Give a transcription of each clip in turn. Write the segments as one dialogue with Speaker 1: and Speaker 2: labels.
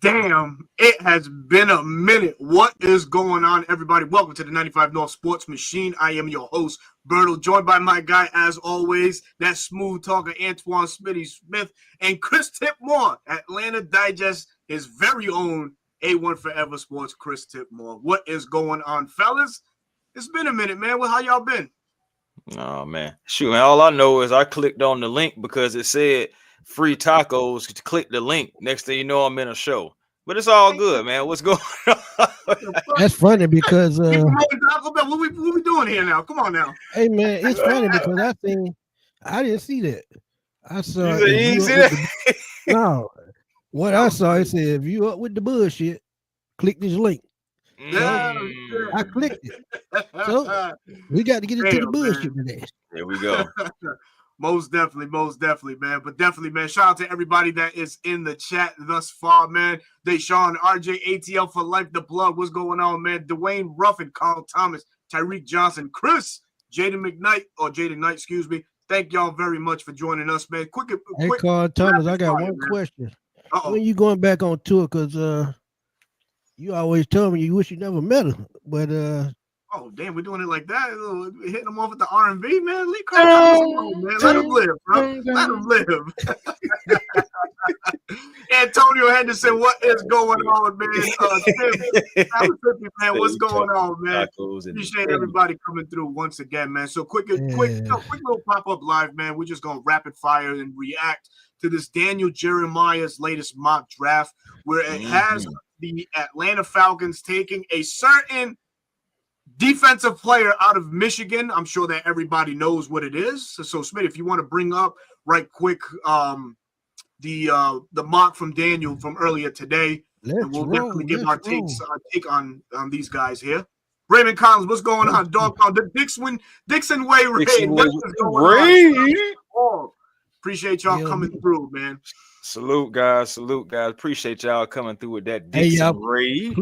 Speaker 1: Damn, it has been a minute. What is going on, everybody? Welcome to the 95 North Sports Machine. I am your host, Bertle, joined by my guy, as always, that smooth talker, Antoine Smitty Smith, and Chris Tipmore, Atlanta Digest, his very own A1 Forever Sports, Chris Tipmore. What is going on, fellas? It's been a minute, man. Well, how y'all been?
Speaker 2: Oh, man. Shoot, man. All I know is I clicked on the link because it said free tacos. Click the link. Next thing you know, I'm in a show. But it's all good, man. What's going on?
Speaker 3: That's funny because
Speaker 1: We promoting Taco Bell. What we doing here now? Come on now.
Speaker 3: hey man, it's funny because I didn't see that. I saw
Speaker 2: You didn't see that?
Speaker 3: no. What I saw, it said if you up with the bullshit, click this link. I clicked it. So we got to get into the bullshit today.
Speaker 2: There we go.
Speaker 1: Most definitely, man. But definitely, man, shout out to everybody that is in the chat thus far, man. Deshaun, RJ, ATL for life, the plug. What's going on, man? Dwayne Ruffin, Carl Thomas, Tyreek Johnson, Chris, Jaden Knight, excuse me. Thank y'all very much for joining us, man.
Speaker 3: Hey, Carl Thomas, I got one question. When you going back on tour? Because you always tell me you wish you never met her, but
Speaker 1: oh damn, we're doing it like that. Hitting them off with the R&B, man. Leave Carl Thomas alone, man. Let him live, bro. Let him live. Antonio Henderson, what is going on, man? Man, what's going on, man? Appreciate everybody coming through once again, man. So quick little pop-up live, man. We're just gonna rapid fire and react to this Daniel Jeremiah's latest mock draft, where it has the Atlanta Falcons taking a certain defensive player out of Michigan. I'm sure that everybody knows what it is. So Smith, if you want to bring up right quick the mock from Daniel from earlier today, and we'll definitely give our take on these guys here. Raymond Collins, what's going on? Dog Pound, the Dixon Way raid. What's going on? Appreciate y'all coming through, man.
Speaker 2: Salute, guys. Appreciate y'all coming through with that Dixon raid.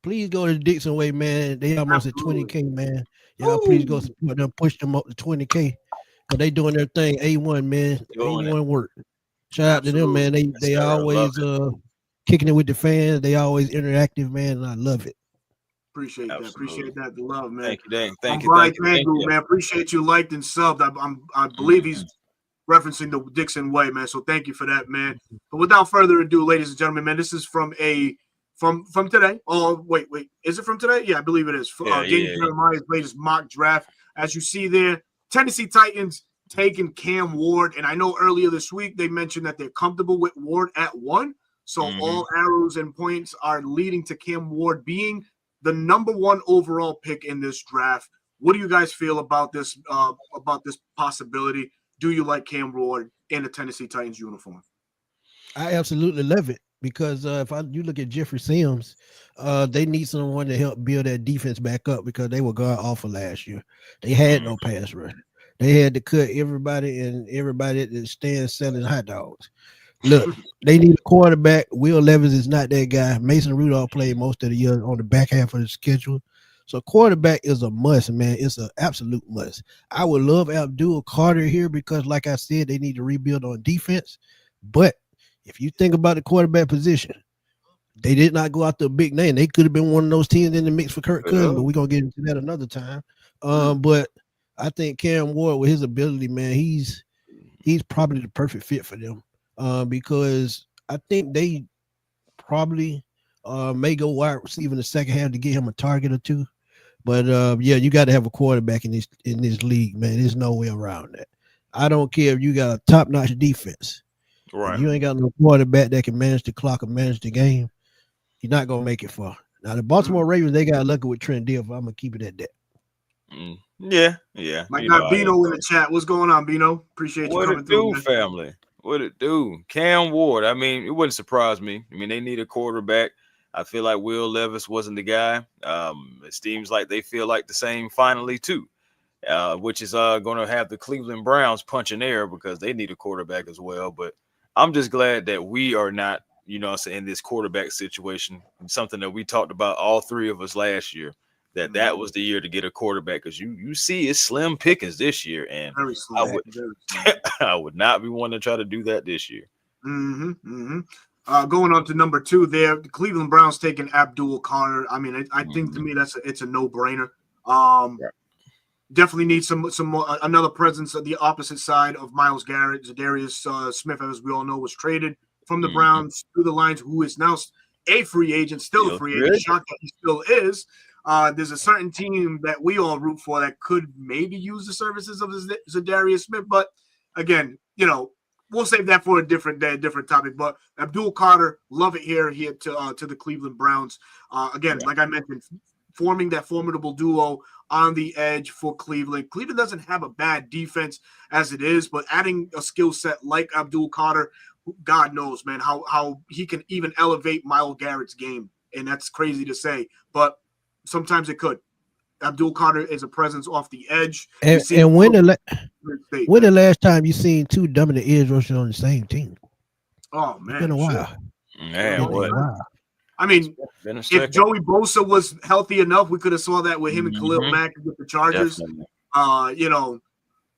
Speaker 3: Please go to the Dixon Way, man. They almost at 20K, man. Y'all please go support them, push them up to 20K. Because they doing their thing. A1, man. A1 work. Shout out to them, man. They always kicking it with the fans. They always interactive, man, and I love it.
Speaker 1: Appreciate that. Appreciate that. The love, man.
Speaker 2: Thank you,
Speaker 1: man. Appreciate you liked and subbed. I believe he's referencing the Dixon Way, man. So thank you for that, man. But without further ado, ladies and gentlemen, man, this is from today. Oh, wait. Is it from today? Yeah, I believe it is. Jeremiah's latest mock draft. As you see there, Tennessee Titans taking Cam Ward. And I know earlier this week they mentioned that they're comfortable with Ward at 1. So all arrows and points are leading to Cam Ward being the number 1 overall pick in this draft. What do you guys feel about this possibility? Do you like Cam Ward in a Tennessee Titans uniform?
Speaker 3: I absolutely love it. Because you look at Jeffrey Sims, they need someone to help build that defense back up because they were god awful last year. They had no pass rush. They had to cut everybody that stands selling hot dogs. Look, they need a quarterback. Will Levis is not that guy. Mason Rudolph played most of the year on the back half of the schedule. So quarterback is a must, man. It's an absolute must. I would love Abdul Carter here because, like I said, they need to rebuild on defense. But if you think about the quarterback position, they did not go out to a big name. They could have been one of those teams in the mix for Kirk Cousins, but we're going to get into that another time. But I think Cam Ward, with his ability, man, he's probably the perfect fit for them because I think they probably may go wide receiver in the second half to get him a target or two. But, you got to have a quarterback in this league, man. There's no way around that. I don't care if you got a top-notch defense. Right. You ain't got no quarterback that can manage the clock and manage the game. You're not gonna make it far. Now the Baltimore Ravens, they got lucky with Trent Dilfer. I'm gonna keep it at that.
Speaker 2: Yeah.
Speaker 1: My guy Bino in the chat. What's going on, Bino? Appreciate you coming through.
Speaker 2: What it do, family? What it do? Cam Ward. I mean, it wouldn't surprise me. I mean, they need a quarterback. I feel like Will Levis wasn't the guy. It seems like they feel like the same finally too. Which is going to have the Cleveland Browns punching air because they need a quarterback as well. But I'm just glad that we are not, in this quarterback situation, something that we talked about, all three of us last year, that was the year to get a quarterback because you see it's slim pickings this year. And I would not be one to try to do that this year.
Speaker 1: Going on to number 2 there, the Cleveland Browns taking Abdul Carter. I mean, I think to me it's a no-brainer. Definitely need some more, another presence of the opposite side of Myles Garrett. Zadarius Smith, as we all know, was traded from the Browns to the Lions, who is now a free agent, still a free agent. Shocked that he still is. There's a certain team that we all root for that could maybe use the services of Zadarius Smith, but again, we'll save that for a different day, a different topic. But Abdul Carter, love it here to the Cleveland Browns. Again, like I mentioned, forming that formidable duo on the edge for Cleveland. Cleveland doesn't have a bad defense as it is, but adding a skill set like Abdul Carter, God knows, man, how he can even elevate Myles Garrett's game. And that's crazy to say, but sometimes it could. Abdul Carter is a presence off the edge.
Speaker 3: And when the last time you seen 2 dominant edge rushers on the same team?
Speaker 1: Oh, man.
Speaker 3: It's been a while.
Speaker 2: Man, what?
Speaker 1: I mean, if Joey Bosa was healthy enough, we could have saw that with him and Khalil Mack with the Chargers.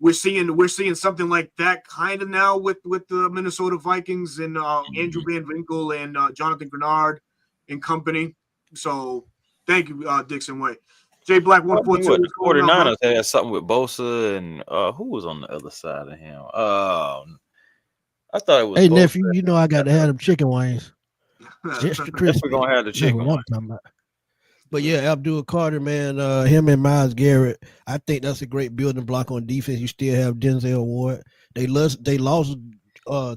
Speaker 1: We're seeing something like that kind of now with the Minnesota Vikings and Andrew Van Winkle and Jonathan Grenard and company. So thank you, Dixon Way. Jay Black 142.
Speaker 2: The 49ers had something with Bosa and who was on the other side of him? I thought it was.
Speaker 3: Hey, Bosa. Nephew, I got to have them chicken wings. Extra crispy.
Speaker 2: We're gonna have the chicken.
Speaker 3: But yeah, Abdul Carter, man, him and Myles Garrett, I think that's a great building block on defense. You still have Denzel Ward. They lost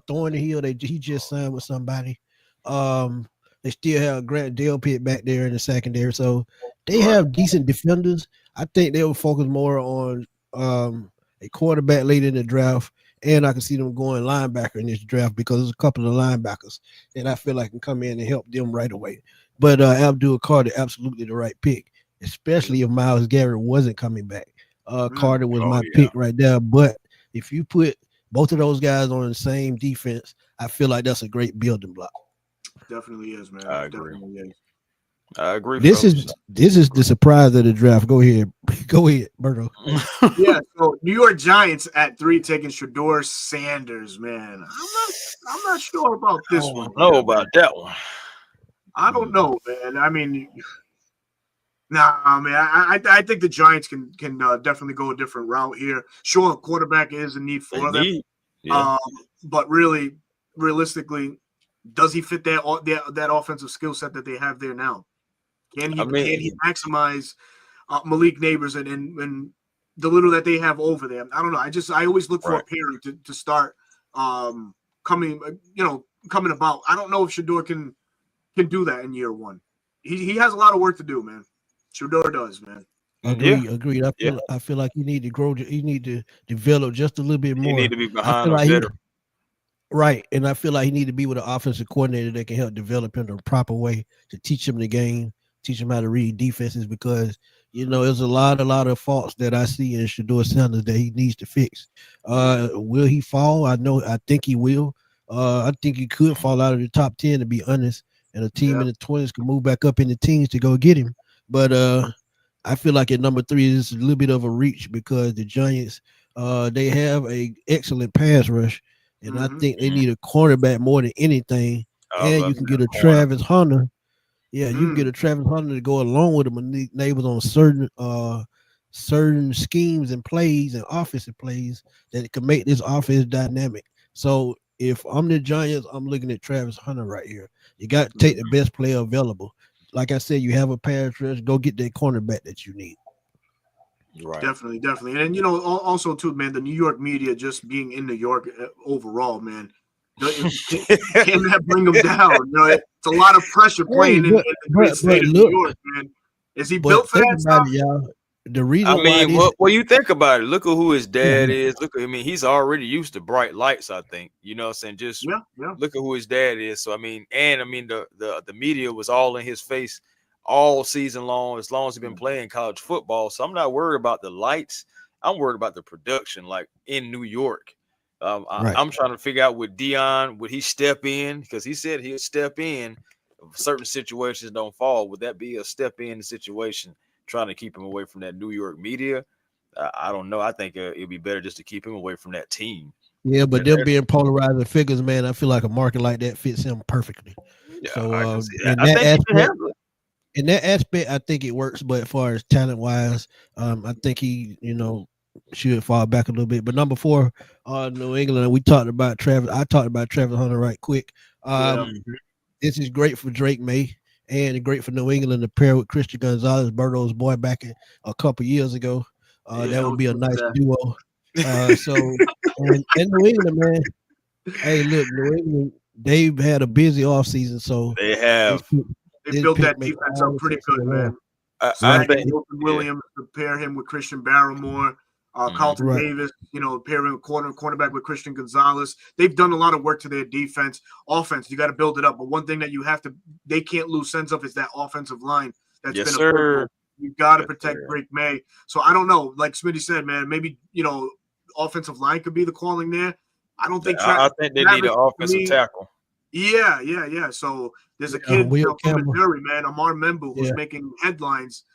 Speaker 3: Thornhill. He just signed with somebody. They still have Grant Delpit back there in the secondary, so they have decent defenders. I think they will focus more on a quarterback later in the draft. And I can see them going linebacker in this draft because there's a couple of linebackers that I feel like can come in and help them right away. But Abdul Carter, absolutely the right pick, especially if Myles Garrett wasn't coming back. Carter was my pick right there. But if you put both of those guys on the same defense, I feel like that's a great building block.
Speaker 1: Definitely is, man.
Speaker 2: I agree. I agree.
Speaker 3: This is the surprise of the draft. Go ahead, Berto.
Speaker 1: Yeah. So New York Giants at 3 taking Shedeur Sanders. Man, I'm not sure about this one.
Speaker 2: I don't know about that one.
Speaker 1: I don't know, man. I mean, man. I think the Giants can definitely go a different route here. Sure, quarterback is a need for them. Yeah. But really, realistically, does he fit that offensive skill set that they have there now? Can he maximize Malik Neighbors and the little that they have over there? I don't know. I always look for a parent to start coming about. I don't know if Shedeur can do that in year 1. He has a lot of work to do, man. Shedeur does, man.
Speaker 3: Agreed. I feel like you need to grow. You need to develop just a little bit more.
Speaker 2: You need to be behind him better.
Speaker 3: Right, and I feel like he need to be with an offensive coordinator that can help develop him the proper way to teach him the game, teach him how to read defenses, because there's a lot of faults that I see in Shedeur Sanders that he needs to fix. Will he fall? I think he will. I think he could fall out of the top 10, to be honest, and a team in the 20s could move back up in the teens to go get him. But I feel like at number 3 is a little bit of a reach because the Giants they have a excellent pass rush. And I think they need a cornerback more than anything. And you can get a Travis Hunter. Yeah, you can get a Travis Hunter to go along with him and neighbors on certain schemes and plays and offensive plays that can make this offense dynamic. So if I'm the Giants, I'm looking at Travis Hunter right here. You got to take the best player available. Like I said, you have a pass rush, go get that cornerback that you need.
Speaker 1: Right. Definitely. And also too, man, the New York media just being in New York overall, man, can that bring them down? It's a lot of pressure playing in the great state of New York, man. Is he built for that stuff?
Speaker 3: The reason
Speaker 2: well, you think about it. Look at who his dad is. He's already used to bright lights, I think. You know what I'm saying? Just look at who his dad is. So the media was all in his face all season long, as long as he's been playing college football. So I'm not worried about the lights. I'm worried about the production, like in New York. I'm trying to figure out with Dion, would he step in? Because he said he'll step in if certain situations don't fall. Would that be a step in situation, trying to keep him away from that New York media? I don't know. I think it'd be better just to keep him away from that team.
Speaker 3: Yeah, but them being polarizing figures, man, I feel like a market like that fits him perfectly.
Speaker 2: Yeah,
Speaker 3: So
Speaker 2: in
Speaker 3: that aspect, I think it works. But as far as talent wise, I think he, should fall back a little bit. But number 4, New England. We talked about Travis. I talked about Travis Hunter right quick. This is great for Drake May and great for New England to pair with Christian Gonzalez, Burrow's boy, back a couple years ago. That would be a nice duo. So and New England, man. Hey, look, New England, they've had a busy offseason, so
Speaker 2: they have.
Speaker 1: They built that defense up pretty good, man. I think Wilson Williams to pair him with Christian Barrymore, Carlton Davis, pairing cornerback with Christian Gonzalez. They've done a lot of work to their offense. You got to build it up. But one thing that they can't lose sense of is that offensive line. That's been a critical. You got to protect Drake May. So I don't know. Like Smitty said, man, maybe, offensive line could be the calling there. I don't think.
Speaker 2: I think they need an offensive tackle.
Speaker 1: Yeah. So there's a kid from Missouri, man, Amar Membu, who's making headlines.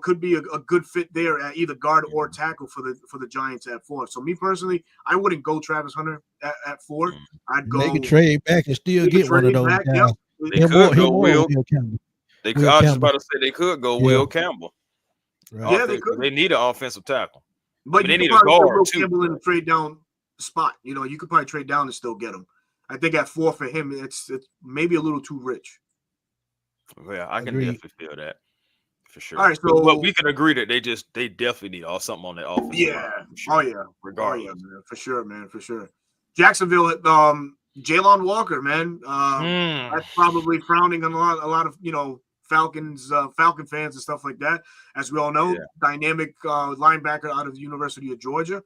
Speaker 1: Could be a good fit there at either guard or tackle for the Giants at 4. So me personally, I wouldn't go Travis Hunter at 4. I'd go
Speaker 3: make a trade back and still get one of those guys.
Speaker 2: Yep. They could go Will Campbell. I was just about to say they could go Will Campbell.
Speaker 3: Right.
Speaker 1: Yeah, they could.
Speaker 2: They need an offensive tackle,
Speaker 1: but
Speaker 2: they need a guard too.
Speaker 1: Campbell in a trade down spot. You could probably trade down and still get him. I think at 4 for him, it's maybe a little too rich.
Speaker 2: Yeah, I can definitely feel that for sure.
Speaker 1: All right, so
Speaker 2: but we can agree that they definitely need something on that offense.
Speaker 1: Yeah,
Speaker 2: sure. Regardless,
Speaker 1: man, for sure. Jacksonville, Jalon Walker, man, that's probably frowning on a lot of Falcon fans and stuff like that. As we all know, dynamic linebacker out of the University of Georgia.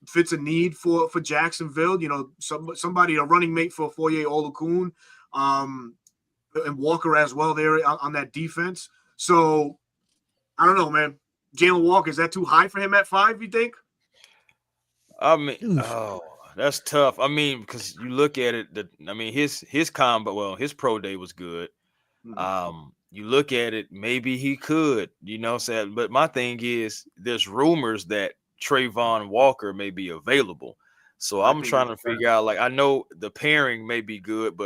Speaker 1: Fits a need for Jacksonville. Somebody, a running mate for Foye Oluokun, and Walker as well there on that defense. So I don't know, man. Jalen Walker, is that too high for him at 5? You think?
Speaker 2: I mean, that's tough. I mean, because you look at it, his combo, well, his pro day was good. Mm-hmm. You look at it, maybe he could, but my thing is, there's rumors that Trayvon Walker may be available. So I'm trying to figure out, I know the pairing may be good,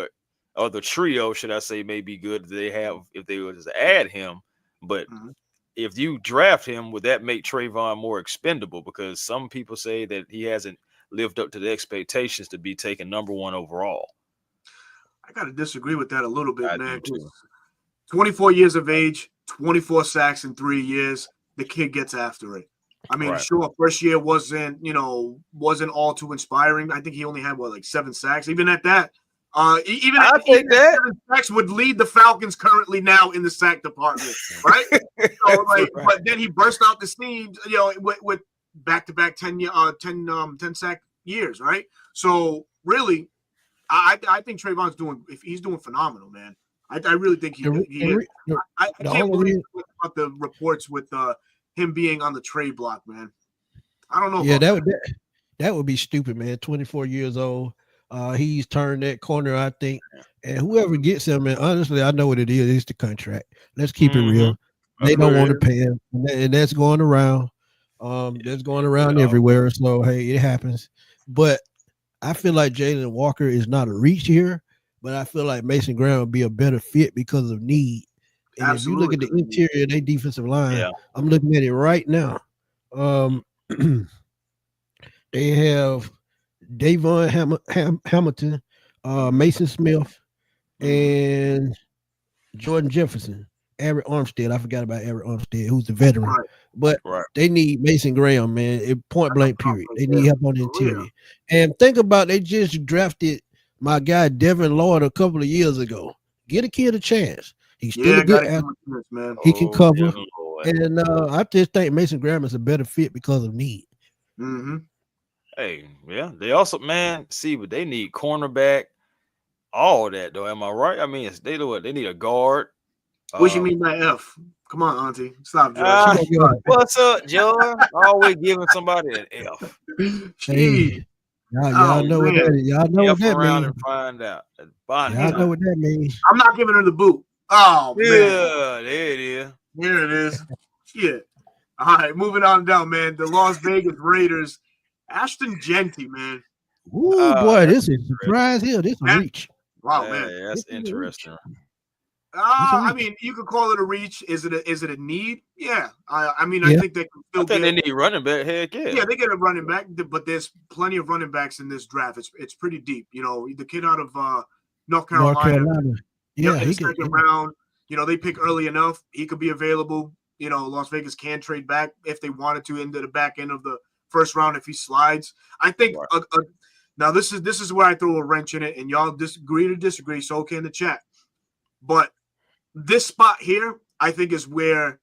Speaker 2: or the trio, should I say, may be good if they were to add him. But if you draft him, would that make Trayvon more expendable? Because some people say that he hasn't lived up to the expectations to be taken number 1 overall.
Speaker 1: I got to disagree with that a little bit, man. 24 years of age, 24 sacks in 3 years. The kid gets after it. I mean, sure, first year wasn't all too inspiring. I think he only had 7 sacks. Even at that, I think that 7 sacks would lead the Falcons currently now in the sack department, right? But then he burst out the steam, with back-to-back 10 sack years, right? So really, I think Trayvon's doing phenomenal, man. I really think he is. I can't believe about the reports with him being on the trade block, man. I don't know.
Speaker 3: Yeah, that would be stupid, man. 24 years old. He's turned that corner, I think. And whoever gets him, man, honestly, I know what it is. It's the contract. Let's keep it real. They don't want to pay him. And that's going around. That's going around everywhere. So, hey, it happens. But I feel like Jalen Walker is not a reach here, but I feel like Mason Graham would be a better fit because of need. And if you look at the interior of their defensive line, I'm looking at it right now. They have Davon Hamilton, Mason Smith, and Jordan Jefferson. Eric Armstead. I forgot about Eric Armstead, who's the veteran. But they need Mason Graham, man. Point blank, period. They need help on the interior. And think about, they just drafted my guy Devin Lloyd a couple of years ago. Get a kid a chance. He's still a good athlete, man. He can cover. And I just think Mason Graham is a better fit because of need.
Speaker 1: Mm-hmm.
Speaker 2: Hey, yeah. They also, but they need cornerback, all that, though. Am I right? I mean, they need a guard.
Speaker 1: What you mean by F? Come on, Auntie. Stop, George.
Speaker 2: What's up, George? Always giving somebody an F.
Speaker 3: Hey, y'all know what that is. Y'all know what that means.
Speaker 2: And find out.
Speaker 3: Y'all know what that means.
Speaker 1: I'm not giving her the boot. Oh, man.
Speaker 2: Yeah, there it is.
Speaker 1: Here it is. Shit. All right, moving on down, man. The Las Vegas Raiders Ashton Genty, man.
Speaker 3: Ooh, boy, this is a surprise here. This is a reach.
Speaker 1: Wow, man.
Speaker 2: Yeah, that's interesting.
Speaker 1: I mean, you could call it a reach. Is it a need? Yeah. I mean,
Speaker 3: Yeah.
Speaker 1: I think they can still
Speaker 2: they need running back. Heck yeah.
Speaker 1: Yeah, they get a running back, but there's plenty of running backs in this draft. It's pretty deep. You know, the kid out of North Carolina.
Speaker 3: Yeah,
Speaker 1: in the second round. You know, they pick early enough. He could be available. You know, Las Vegas can trade back if they wanted to into the back end of the first round if he slides. I think now this is where I throw a wrench in it, and y'all agree to disagree. So okay in the chat, but this spot here, I think, is where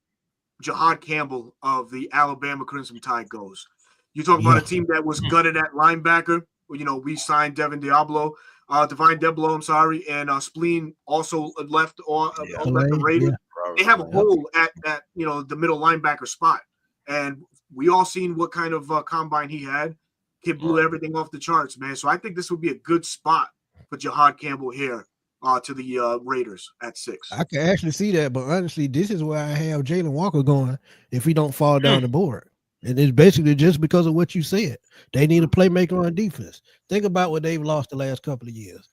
Speaker 1: Jahad Campbell of the Alabama Crimson Tide goes. You talk about a team that was gutted at linebacker. You know, we signed Divine Deablo, and Spleen also left the Raiders. Yeah. They have a hole at the middle linebacker spot, and we all seen what kind of combine he had. Kid blew everything off the charts, man. So I think this would be a good spot for Jahad Campbell here to the Raiders at 6.
Speaker 3: I can actually see that, but honestly, this is where I have Jalen Walker going if he don't fall down the board. And it's basically just because of what you said. They need a playmaker on defense. Think about what they've lost the last couple of years.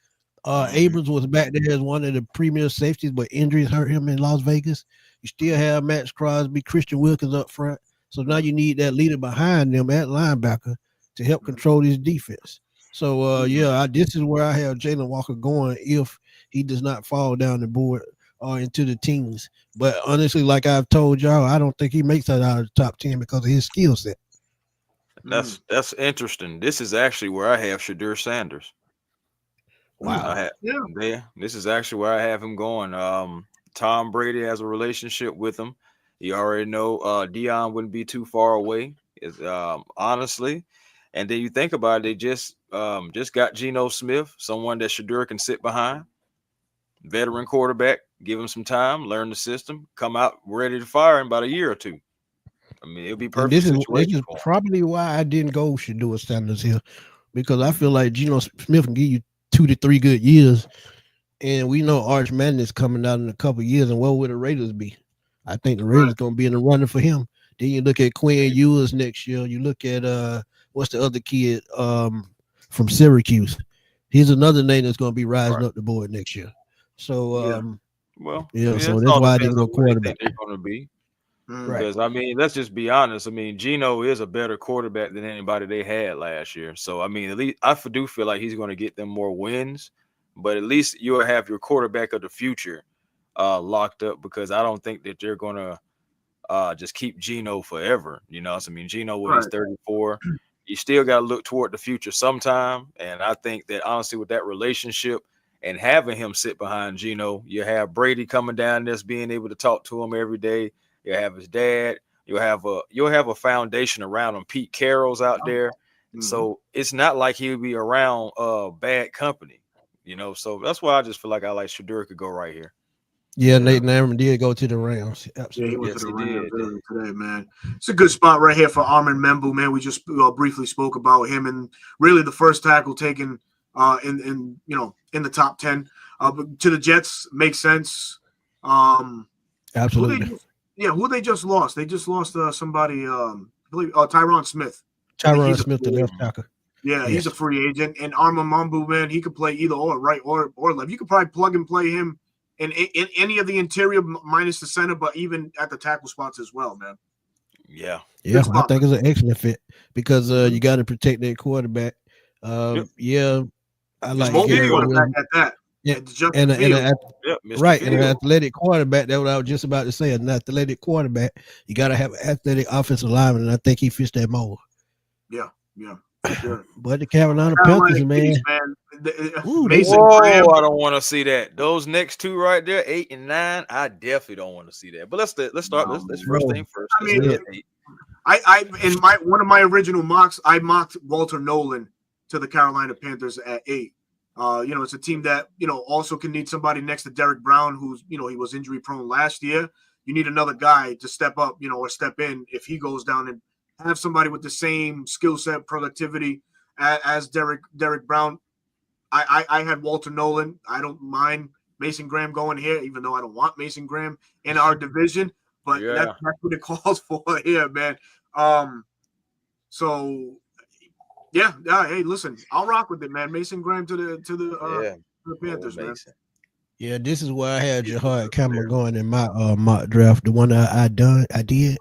Speaker 3: Abrams was back there as one of the premier safeties, but injuries hurt him in Las Vegas. You still have Max Crosby, Christian Wilkins up front. So now you need that leader behind them at linebacker to help control this defense. So, this is where I have Jalen Walker going if he does not fall down the board or into the teens. But honestly, like I've told y'all, I don't think he makes that out of the top 10 because of his skill set.
Speaker 2: That's interesting. This is actually where I have Shadur Sanders.
Speaker 3: Wow.
Speaker 2: This is actually where I have him going. Tom Brady has a relationship with him. You already know Dion wouldn't be too far away. Honestly. And then you think about it, they just got Geno Smith, someone that Shadur can sit behind. Veteran quarterback, give him some time, learn the system, come out ready to fire in about a year or two. I mean, it'll be perfect.
Speaker 3: This is probably why I didn't go Shadur Sanders here, because I feel like Geno Smith can give you 2 to 3 good years, and we know Arch Madness coming out in a couple of years, and what will the Raiders be? I think the Raiders going to be in the running for him. Then you look at Quinn Ewers next year. You look at what's the other kid from Syracuse? He's another name that's going to be rising up the board next year. So, so that's why I didn't go quarterback.
Speaker 2: They're going to be. Because, I mean, let's just be honest. I mean, Geno is a better quarterback than anybody they had last year. So, I mean, at least I do feel like he's going to get them more wins. But at least you'll have your quarterback of the future locked up, because I don't think that they're going to just keep Geno forever. You know, so, I mean, Geno, when he's 34, you still got to look toward the future sometime. And I think that, honestly, with that relationship and having him sit behind Geno, you have Brady coming down there, being able to talk to him every day. You have his dad. You'll have a foundation around him. Pete Carroll's out there, so it's not like he'll be around bad company, you know. So that's why I just feel like I like Shadur could go right here.
Speaker 3: Yeah, Nathan Amram did go to the Rams. Absolutely.
Speaker 1: Yeah, he went to the Rams today, man. It's a good spot right here for Armin Membu, man. We just briefly spoke about him, and really the first tackle taken in the top 10. But to the Jets makes sense.
Speaker 3: Absolutely.
Speaker 1: Who they just lost? They just lost somebody. I believe Tyron Smith.
Speaker 3: Tyron Smith, the left tackle.
Speaker 1: Yeah, he's a free agent. And Armin Membu, man, he could play either or, right or left. You could probably plug and play him in any of the interior minus the center, but even at the tackle spots as well, man.
Speaker 2: Yeah,
Speaker 3: I think it's an excellent fit because you got to protect that quarterback. Yeah, I like
Speaker 1: quarterback at that.
Speaker 3: Yeah, and an athletic quarterback. That's what I was just about to say. An athletic quarterback, you got to have an athletic offensive lineman, and I think he fits that mold.
Speaker 1: Yeah. Sure.
Speaker 3: But the Carolina Panthers, man.
Speaker 2: I don't want to see that. Those next two right there, 8 and 9, I definitely don't want to see that. But let's start. Let's first thing first.
Speaker 1: I mean, I in one of my original mocks, I mocked Walter Nolan to the Carolina Panthers at 8. It's a team that also can need somebody next to Derek Brown, who's he was injury prone last year. You need another guy to step up, or step in if he goes down, and have somebody with the same skill set, productivity as Derek Brown. I had Walter Nolan. I don't mind Mason Graham going here, even though I don't want Mason Graham in our division. But that's what it calls for here, man. So Yeah. Hey, listen, I'll rock with it, man. Mason Graham to the Panthers, man.
Speaker 3: Yeah, this is where I had Jahad Campbell going in my mock draft, the one I did.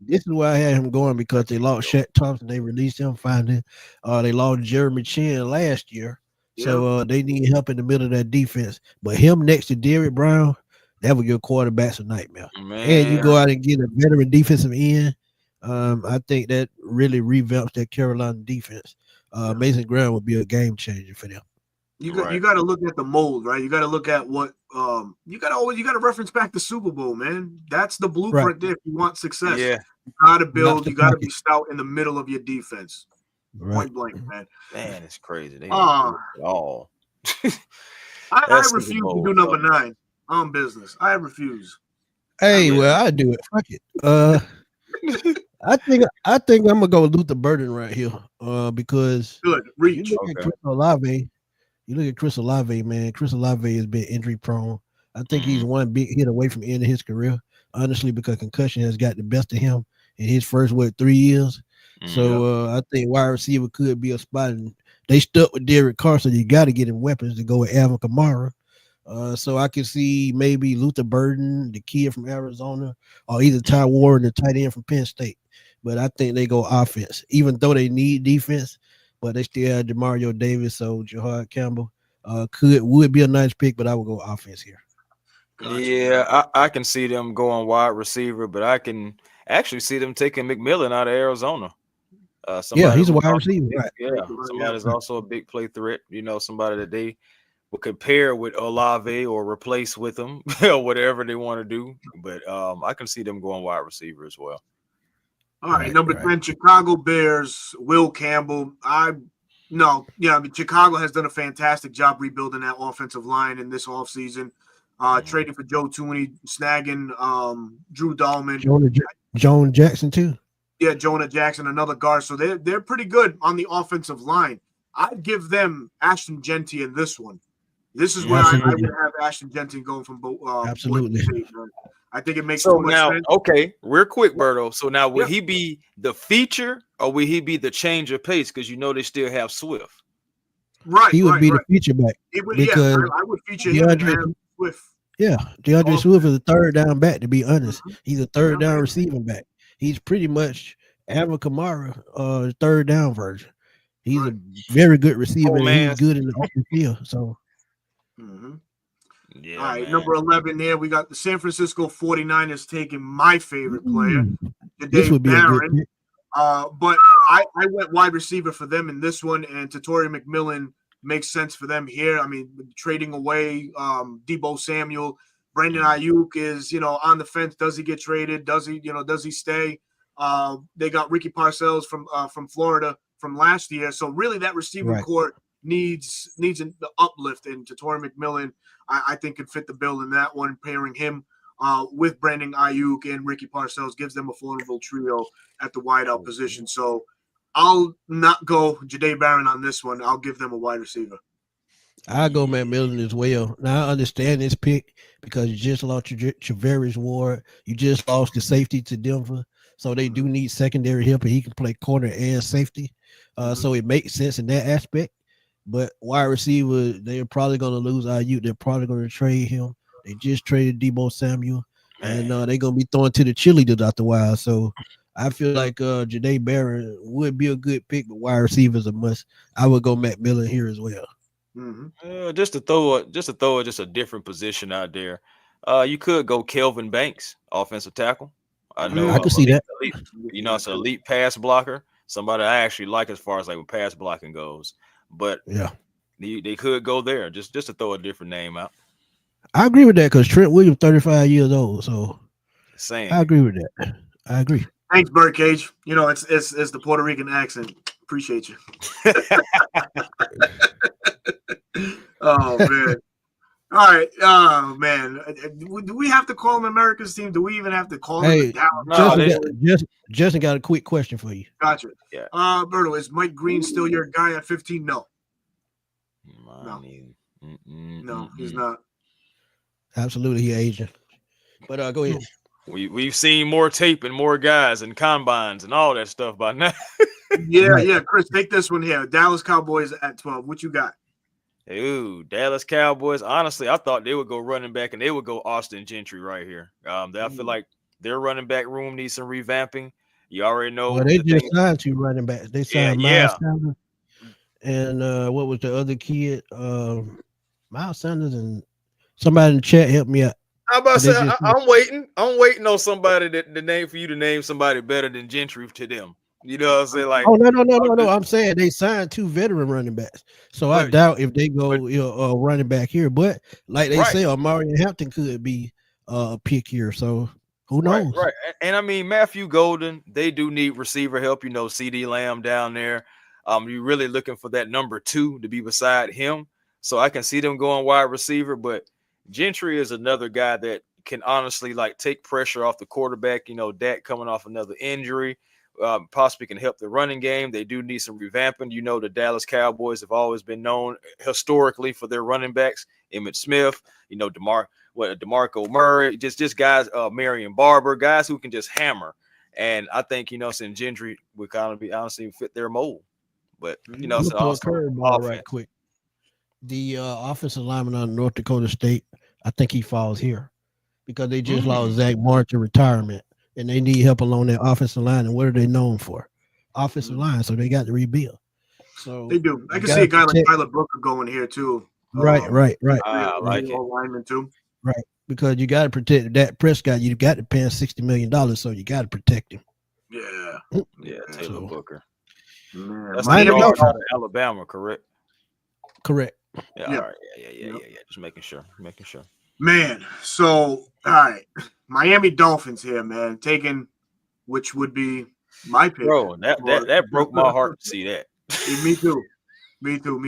Speaker 3: This is where I had him going because they lost Shaq Thompson. They released him finally. They lost Jeremy Chin last year. So they need help in the middle of that defense. But him next to Derrick Brown, that would give quarterbacks a nightmare. Man. And you go out and get a veteran defensive end. I think that really revamps that Carolina defense. Mason Graham would be a game changer for them.
Speaker 1: You got to look at the mold, right? You got to look at what you got to reference back to Super Bowl, man. That's the blueprint there if you want success. Yeah. You got to build. You got to be stout in the middle of your defense. Point blank, man.
Speaker 2: Man, it's crazy. They all.
Speaker 1: I refuse to do number 9 on business. I refuse.
Speaker 3: Hey, well, I do it. Fuck it. I think I'm gonna go with Luther Burden right here. Because
Speaker 1: good reach.
Speaker 3: You look at Chris Olave, man. Chris Olave has been injury prone. I think he's one big hit away from ending his career, honestly, because concussion has got the best of him in his first 3 years. So I think wide receiver could be a spot. And they stuck with Derek Carr, so you got to get him weapons to go with Alvin Kamara. So I can see maybe Luther Burden, the kid from Arizona, or either Ty Warren, the tight end from Penn State. But I think they go offense, even though they need defense. But they still have Demario Davis, so Jahad Campbell would be a nice pick, but I would go offense here.
Speaker 2: Gotcha. Yeah, I can see them going wide receiver, but I can actually see them taking McMillan out of Arizona.
Speaker 3: He's a wide receiver.
Speaker 2: Right. Yeah, somebody's also a big play threat. Somebody that they will compare with Olave or replace with him or whatever they want to do. But I can see them going wide receiver as well.
Speaker 1: All right, number 10, Chicago Bears, Will Campbell. Chicago has done a fantastic job rebuilding that offensive line in this offseason. Trading for Joe Tooney, snagging Drew Dahlman.
Speaker 3: Jonah Jackson, too.
Speaker 1: Yeah, Jonah Jackson, another guard. So they're pretty good on the offensive line. I'd give them Ashton Genty in this one. This is where I would have Ashton Genty going from
Speaker 3: absolutely.
Speaker 1: I think it makes too much sense.
Speaker 2: Okay, real quick, Berto. So now, will he be the feature or will he be the change of pace? Because they still have Swift.
Speaker 1: Right,
Speaker 3: he would be the feature back. Because
Speaker 1: I would feature him. Swift.
Speaker 3: Yeah, DeAndre Swift is a third down back. To be honest, he's a third down receiving back. He's pretty much Alvin Kamara, third down version. He's a very good receiver. And he's good in the open field. So.
Speaker 1: Yeah, all right, man. Number 11 there, we got the San Francisco 49ers taking my favorite player,
Speaker 3: this would be Barron.
Speaker 1: But I went wide receiver for them in this one, and Tatori McMillan makes sense for them here. I mean, trading away Deebo Samuel, Brandon Ayuk is on the fence. Does he get traded? Does he stay? They got Ricky Parcells from Florida from last year, so really that receiving core needs an uplift, and Tatori McMillan I think could fit the bill in that one. Pairing him with Brandon Ayuk and Ricky Parcells gives them a formidable trio at the wideout position. So I'll not go Jahdae Barron on this one. I'll give them a wide receiver.
Speaker 3: I'll go Matt Millen as well. Now I understand this pick because you just lost Travaris Ward. You just lost the safety to Denver. So they do need secondary help, and he can play corner and safety. So it makes sense in that aspect. But wide receiver, they're probably going to lose Ayuk. They're probably going to trade him. They just traded Deebo Samuel, and they're going to be throwing to the cheerleaders after a while. So I feel like Jahdae Barron would be a good pick, but wide receiver is a must. I would go Matt Millen here as well.
Speaker 2: Just to throw a different position out there. You could go Kelvin Banks, offensive tackle. I know
Speaker 3: I can see that.
Speaker 2: It's an elite pass blocker. Somebody I actually like as far as when pass blocking goes. But they could go there just to throw a different name out.
Speaker 3: I agree with that because Trent Williams 35 years old. So I agree with that. I agree.
Speaker 1: Thanks, Birdcage. It's the Puerto Rican accent. Appreciate you. Oh man. All right. Oh man. Do we have to call them America's team? Do we even have to call them
Speaker 3: Justin got a quick question for you.
Speaker 1: Gotcha. Yeah. Berto, is Mike Green still your guy at 15? No. No, he's not.
Speaker 3: Absolutely, he's Asian. But go ahead.
Speaker 2: We've seen more tape and more guys and combines and all that stuff by now.
Speaker 1: Yeah. Chris, take this one here. Dallas Cowboys at 12. What you got?
Speaker 2: Ooh, Dallas Cowboys. Honestly, I thought they would go running back and they would go Austin Gentry right here. I feel like their running back room needs some revamping. You already know.
Speaker 3: Well, they just signed 2 running backs. They signed Miles Sanders and what was the other kid? Miles Sanders and somebody in the chat help me out.
Speaker 2: I'm about to say I'm waiting. I'm waiting on somebody the name for you to name somebody better than Gentry to them. You know what I'm saying? Like,
Speaker 3: no. I'm saying they signed 2 veteran running backs, so I doubt if they go running back here. But like they say, Amari Hampton could be a pick here. So who knows?
Speaker 2: Right. And I mean, Matthew Golden, they do need receiver help. You know, CD Lamb down there. You're really looking for that number 2 to be beside him. So I can see them going wide receiver, but Gentry is another guy that can honestly like take pressure off the quarterback. You know, Dak coming off another injury. Possibly can help the running game. They do need some revamping. You know, the Dallas Cowboys have always been known historically for their running backs. Emmitt Smith, you know, DeMarco Murray, just guys, Marion Barber, guys who can just hammer. And I think, you know, since Gentry would kind of be honestly fit their mold. But, you know, so
Speaker 3: curveball right quick. The offensive lineman out of North Dakota State, I think he falls here because they just lost Zach Martin to retirement. And they need help along their offensive line. And what are they known for? Offensive line. So they got to rebuild. So
Speaker 1: they do. I can see a guy like Tyler Booker going here too.
Speaker 3: Right.
Speaker 2: I like it.
Speaker 1: Lineman too.
Speaker 3: Right. Because you got to protect that Prescott. You got to pay him $60 million. So you got to protect him.
Speaker 1: Yeah.
Speaker 2: Taylor Booker.
Speaker 1: Man,
Speaker 2: that's out of Alabama, correct?
Speaker 3: Correct.
Speaker 2: Yeah. All right. Yeah. Just making sure.
Speaker 1: Man, so all right, Miami Dolphins here, man, taking which would be my pick.
Speaker 2: Bro, that broke my heart to see that.
Speaker 1: Me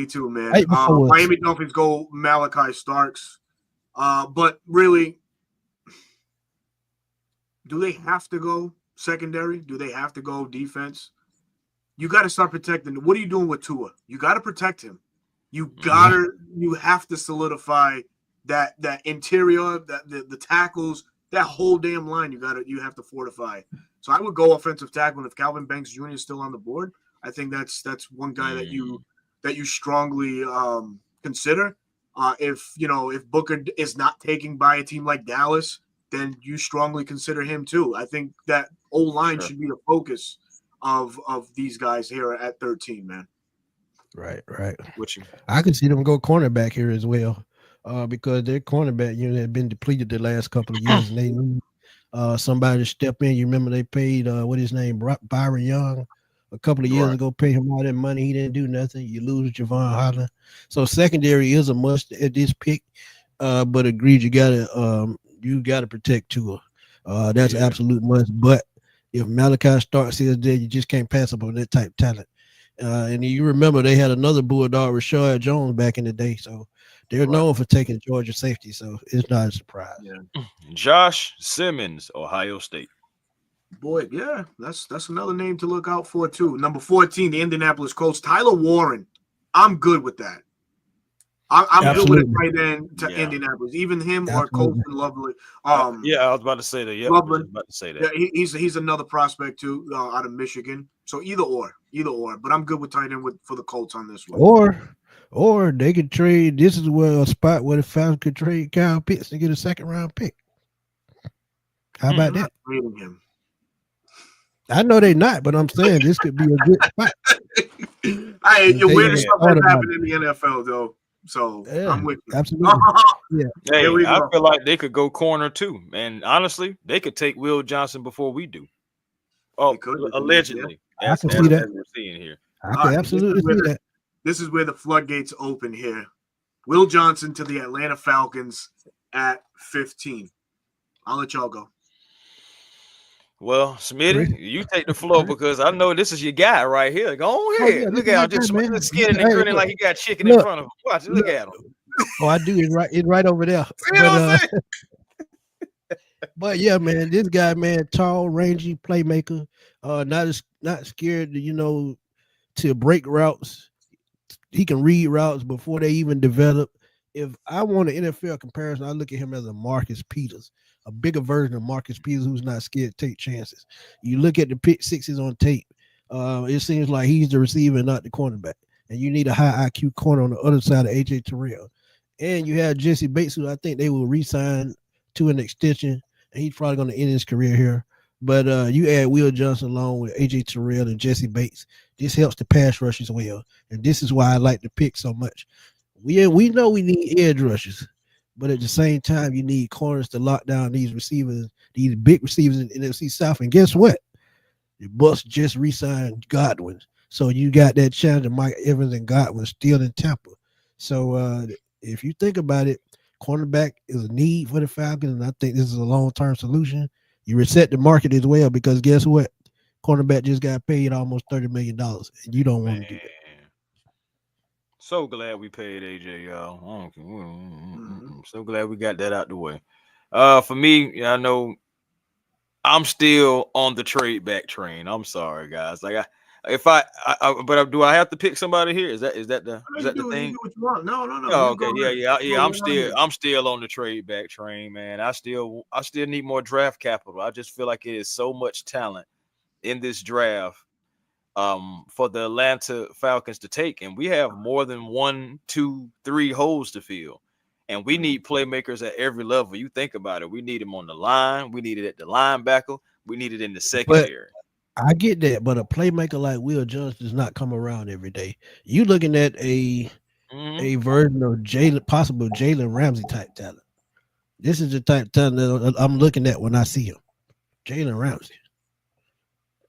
Speaker 1: too, man. Miami Dolphins go Malachi Starks, but really, do they have to go secondary? Do they have to go defense? You got to start protecting. What are you doing with Tua? You got to protect him. You have to solidify that interior, the tackles, that whole damn line. You have to fortify. So I would go offensive tackle. And if Calvin Banks Jr. is still on the board, I think that's one guy that you strongly consider. If Booker is not taken by a team like Dallas, then you strongly consider him too. I think that O-line should be the focus of these guys here at 13, man.
Speaker 3: Right. I can see them go cornerback here as well. Because their cornerback unit had been depleted the last couple of years, and they need somebody to step in. You remember they paid what his name, Byron Young, a couple of years ago, paid him all that money. He didn't do nothing. You lose Javon Holland, so secondary is a must at this pick. But agreed, you gotta protect Tua. That's absolute must. But if Malachi Starks is there, you just can't pass up on that type of talent. And you remember they had another Bulldog, Rashad Jones, back in the day, so. They're known for taking Georgia safety, so it's not a surprise.
Speaker 1: Yeah.
Speaker 2: Josh Simmons, Ohio State.
Speaker 1: Boy, yeah, that's another name to look out for too. Number 14, the Indianapolis Colts, Tyler Warren. I'm good with that. I'm good with it right then to Indianapolis. Even him or Colton Lovely.
Speaker 2: I was about to say that. Yeah,
Speaker 1: Loveland.
Speaker 2: About to say that.
Speaker 1: Yeah, he's another prospect too out of Michigan. So either or. But I'm good with tight end for the Colts on this one.
Speaker 3: Or they could trade. This is a spot where the Falcons could trade Kyle Pitts to get a second-round pick. How about that?
Speaker 1: Trading him.
Speaker 3: I know they're not, but I'm saying this could be a good spot.
Speaker 1: You're weird stuff that's happening in the NFL, though. So I'm with you.
Speaker 3: Absolutely.
Speaker 2: Hey, I feel like they could go corner too. And honestly, they could take Will Johnson before we do. Oh, allegedly.
Speaker 3: I can see that.
Speaker 2: We're seeing here.
Speaker 3: I can absolutely see that.
Speaker 1: This is where the floodgates open here. Will Johnson to the Atlanta Falcons at 15. I'll let y'all go.
Speaker 2: Well, Smitty, you take the floor because I know this is your guy right here. Go ahead. Look at him just skinning and grinning like he got chicken in front of him. Watch it. Look at him.
Speaker 3: Oh, I do. It's right over there. But yeah, man, this guy, man, tall, rangy playmaker, not scared to, to break routes. He can read routes before they even develop. If I want an NFL comparison, I look at him as a Marcus Peters, a bigger version of Marcus Peters who's not scared to take chances. You look at the pick sixes on tape. It seems like he's the receiver, not the cornerback. And you need a high IQ corner on the other side of AJ Terrell. And you have Jesse Bates, who I think they will re-sign to an extension, and he's probably going to end his career here. But you add Will Johnson along with AJ Terrell and Jesse Bates. This helps the pass rush as well. And this is why I like the pick so much. We know we need edge rushers, but at the same time, you need corners to lock down these receivers, these big receivers in NFC South. And guess what? The Bucs just re-signed Godwin. So you got that challenge of Mike Evans and Godwin still in Tampa. So if you think about it, cornerback is a need for the Falcons, and I think this is a long-term solution. You reset the market as well, because guess what? Cornerback just got paid almost $30 million, and you don't want to do that.
Speaker 2: So glad we paid AJ, y'all. So glad we got that out the way. For me, I know I'm still on the trade back train. I'm sorry, guys. Like but do I have to pick somebody here? Is that the thing?
Speaker 1: You do what you want. No.
Speaker 2: Oh, okay, yeah. I'm still on the trade back train, man. I still need more draft capital. I just feel like it is so much talent in this draft for the Atlanta Falcons to take, and we have more than 1, 2, 3 holes to fill, and we need playmakers at every level. You think about it. We need them on the line. We need it at the linebacker. We need it in the secondary.
Speaker 3: I get that, but a playmaker like Will Johnson does not come around every day. You looking at a version of possible Jalen Ramsey type talent. This is the type of talent that I'm looking at when I see him. Jalen Ramsey.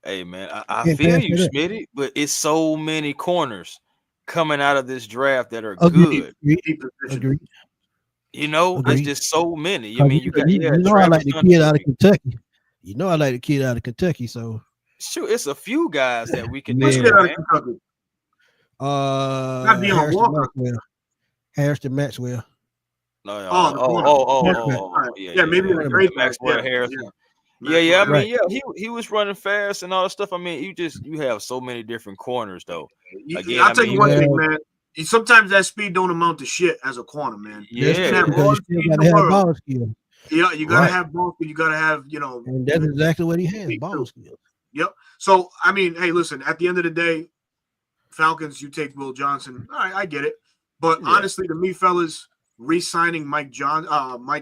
Speaker 2: Hey, man, I feel you, Smitty, but it's so many corners coming out of this draft that are good.
Speaker 3: Agreed.
Speaker 2: You know, there's just so many. I mean, you
Speaker 3: know I like the kid out of Kentucky. You know I like the kid out of Kentucky, so
Speaker 2: shoot, it's a few guys that we can
Speaker 1: name.
Speaker 3: Harrison Maxwell.
Speaker 2: Yeah,
Speaker 1: maybe a great
Speaker 2: Maxwell Harrison. Yeah. I mean, he was running fast and all that stuff. I mean, you have so many different corners, though.
Speaker 1: Again, I'll tell you one thing, man. Sometimes that speed don't amount to shit as a corner, man.
Speaker 2: Yeah,
Speaker 3: you gotta have ball skills.
Speaker 1: Yeah, you gotta have ball skills. You gotta have,
Speaker 3: and that's exactly what he has, ball skills.
Speaker 1: Yep. So I mean, hey, listen. At the end of the day, Falcons, you take Will Johnson. All right, I get it. But honestly, to me, fellas, re-signing Mike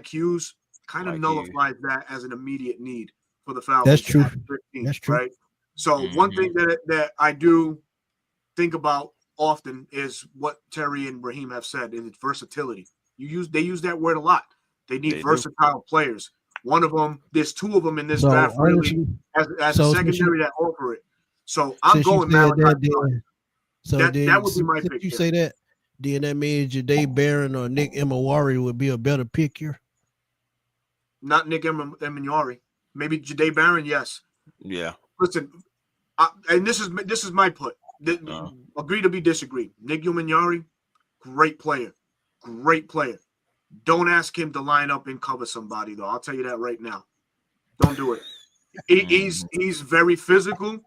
Speaker 1: Hughes kind of nullifies that as an immediate need for the Falcons.
Speaker 3: That's true.
Speaker 1: 15, that's true. Right. So one thing that I do think about often is what Terry and Raheem have said, is versatility. They use that word a lot. They need versatile players. One of them, there's 2 of them in this draft really as a secondary that offer it. So I'm going Malachi.
Speaker 3: So that would be my pick. You say that, then that means Jahdae Barron or Nick Emenwari would be a better pick here.
Speaker 1: Not Nick Emenwari. Maybe Jahdae Barron, yes.
Speaker 2: Yeah.
Speaker 1: Listen, and this is my put. Agree to be disagreed. Nick Emenwari, great player. Don't ask him to line up and cover somebody, though. I'll tell you that right now. Don't do it. He's very physical.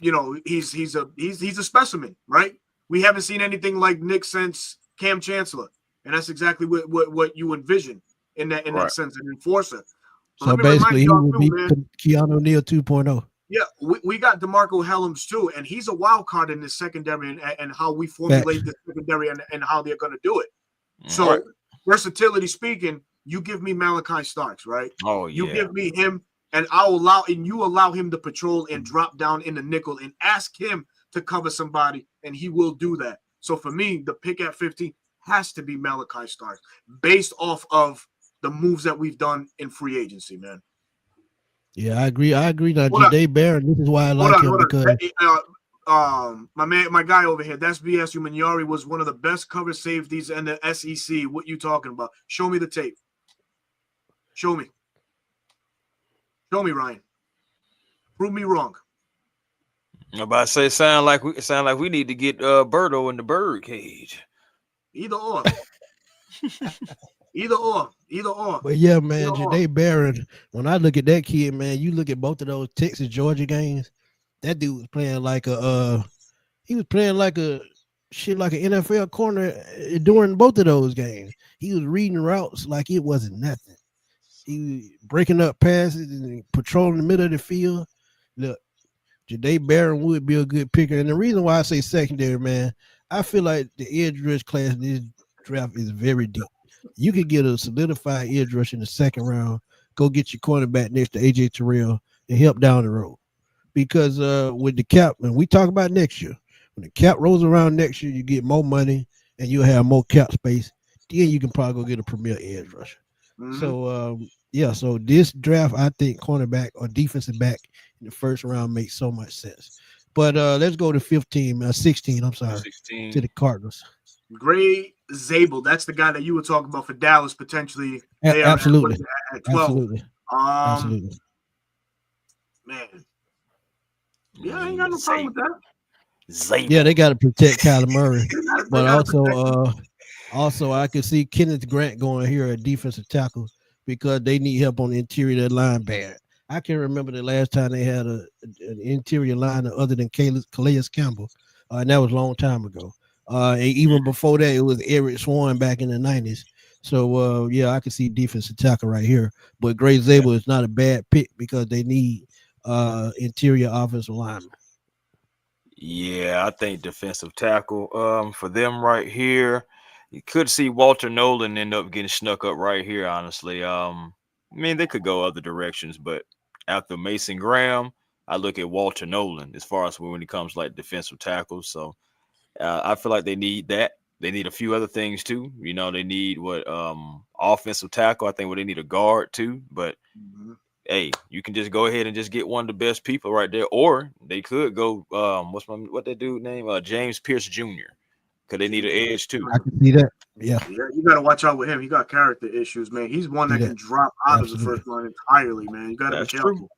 Speaker 1: He's a specimen, right? We haven't seen anything like Nick since Cam Chancellor, and that's exactly what you envision in that sense, an enforcer.
Speaker 3: So basically, he would be Keanu Neal 2.0.
Speaker 1: Yeah, we got DeMarco Helms too, and he's a wild card in this secondary and how we formulate the secondary and how they're going to do it. So, versatility speaking, you give me Malachi Starks, right?
Speaker 2: Oh, yeah.
Speaker 1: You give me him, and you allow him to patrol and drop down in the nickel and ask him to cover somebody, and he will do that. So for me, the pick at 15 has to be Malachi Starks, based off of the moves that we've done in free agency, man.
Speaker 3: Yeah, I agree. Now, Jahdae Barron, this is why I like him because
Speaker 1: my guy over here, that's BS. Emenwari was one of the best cover safeties in the SEC. What you talking about? Show me the tape. Show me, Ryan. Prove me wrong.
Speaker 2: I'm about to say, sound like we need to get Birdo in the bird cage.
Speaker 1: Either or. Either or.
Speaker 3: But yeah, man, Jahdae Barron, when I look at that kid, man, you look at both of those Texas Georgia games, that dude was playing like an NFL corner during both of those games. He was reading routes like it wasn't nothing. He was breaking up passes and patrolling the middle of the field. Look, Jadae Barron would be a good picker. And the reason why I say secondary, man, I feel like the edge rush class in this draft is very deep. You could get a solidified edge rush in the second round, go get your cornerback next to AJ Terrell and help down the road. Because with the cap, and we talk about next year, when the cap rolls around next year, you get more money and you'll have more cap space. Then you can probably go get a premier edge rusher. Mm-hmm. So, so this draft, I think cornerback or defensive back in the first round makes so much sense. But let's go to 16, I'm sorry, 16. To the Cardinals.
Speaker 1: Gray Zabel, that's the guy that you were talking about for Dallas potentially.
Speaker 3: Absolutely.
Speaker 1: At 12.
Speaker 3: Absolutely. Absolutely.
Speaker 1: Man. Yeah, I ain't got no problem with that.
Speaker 2: Zabel.
Speaker 3: Yeah, they got to protect Kyler Murray. But also I could see Kenneth Grant going here at defensive tackle because they need help on the interior of that line bad. I can't remember the last time they had an interior liner other than Calais Campbell, and that was a long time ago. And even before that, it was Eric Swan back in the 90s. So, I can see defensive tackle right here. But Gray Zabel is not a bad pick because they need interior offensive lineman.
Speaker 2: Yeah, I think defensive tackle for them right here. You could see Walter Nolan end up getting snuck up right here, honestly. I mean, they could go other directions, but after Mason Graham, I look at Walter Nolan as far as when it comes to like defensive tackles. So I feel like they need that. They need a few other things too. You know, they need offensive tackle. I think they need a guard too. But hey, you can just go ahead and just get one of the best people right there, or they could go. What that dude name? James Pierce Jr. Because they need an edge too.
Speaker 3: I can see that. Yeah,
Speaker 1: you got to watch out with him. He got character issues, man. He's one that can drop out of the first line entirely, man. You got to be careful. True.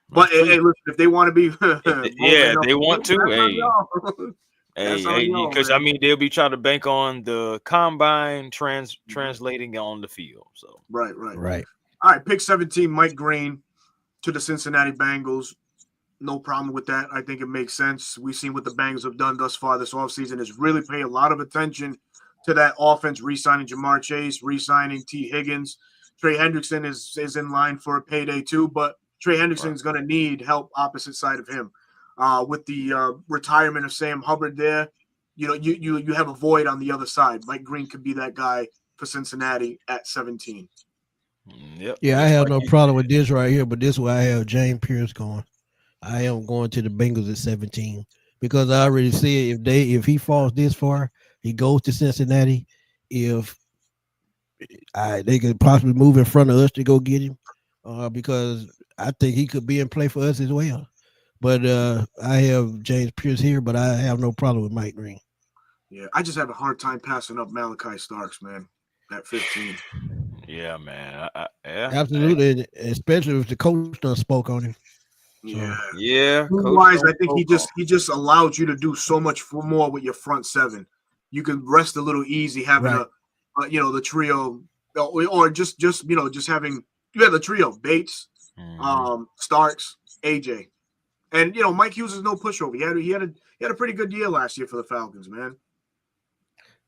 Speaker 1: But hey, listen, if they want to be,
Speaker 2: they want to. Because I mean they'll be trying to bank on the combine translating on the field. So
Speaker 1: right. All right, pick 17, Mike Green to the Cincinnati Bengals. No problem with that. I think it makes sense. We've seen what the Bengals have done thus far this offseason is really pay a lot of attention to that offense, re-signing Jamar Chase, re-signing T. Higgins. Trey Hendrickson is in line for a payday too, but Trey Hendrickson is going to need help opposite side of him. With the retirement of Sam Hubbard there, you have a void on the other side. Mike Green could be that guy for Cincinnati at 17.
Speaker 2: Yep.
Speaker 3: Yeah, I have no problem with this right here, but this is where I have James Pierce going. I am going to the Bengals at 17 because I already said if he falls this far, he goes to Cincinnati. If they could possibly move in front of us to go get him, because I think he could be in play for us as well. But I have James Pierce here, but I have no problem with Mike Green.
Speaker 1: Yeah, I just have a hard time passing up Malachi Starks, man, at 15.
Speaker 2: Yeah, man.
Speaker 3: Absolutely, especially if the coach done spoke on him.
Speaker 2: Yeah.
Speaker 1: Otherwise, I think he just allowed you to do so much more with your front seven. You can rest a little easy having the trio, or just having the trio: Bates, Starks, AJ, and Mike Hughes is no pushover. He had a pretty good year last year for the Falcons, man.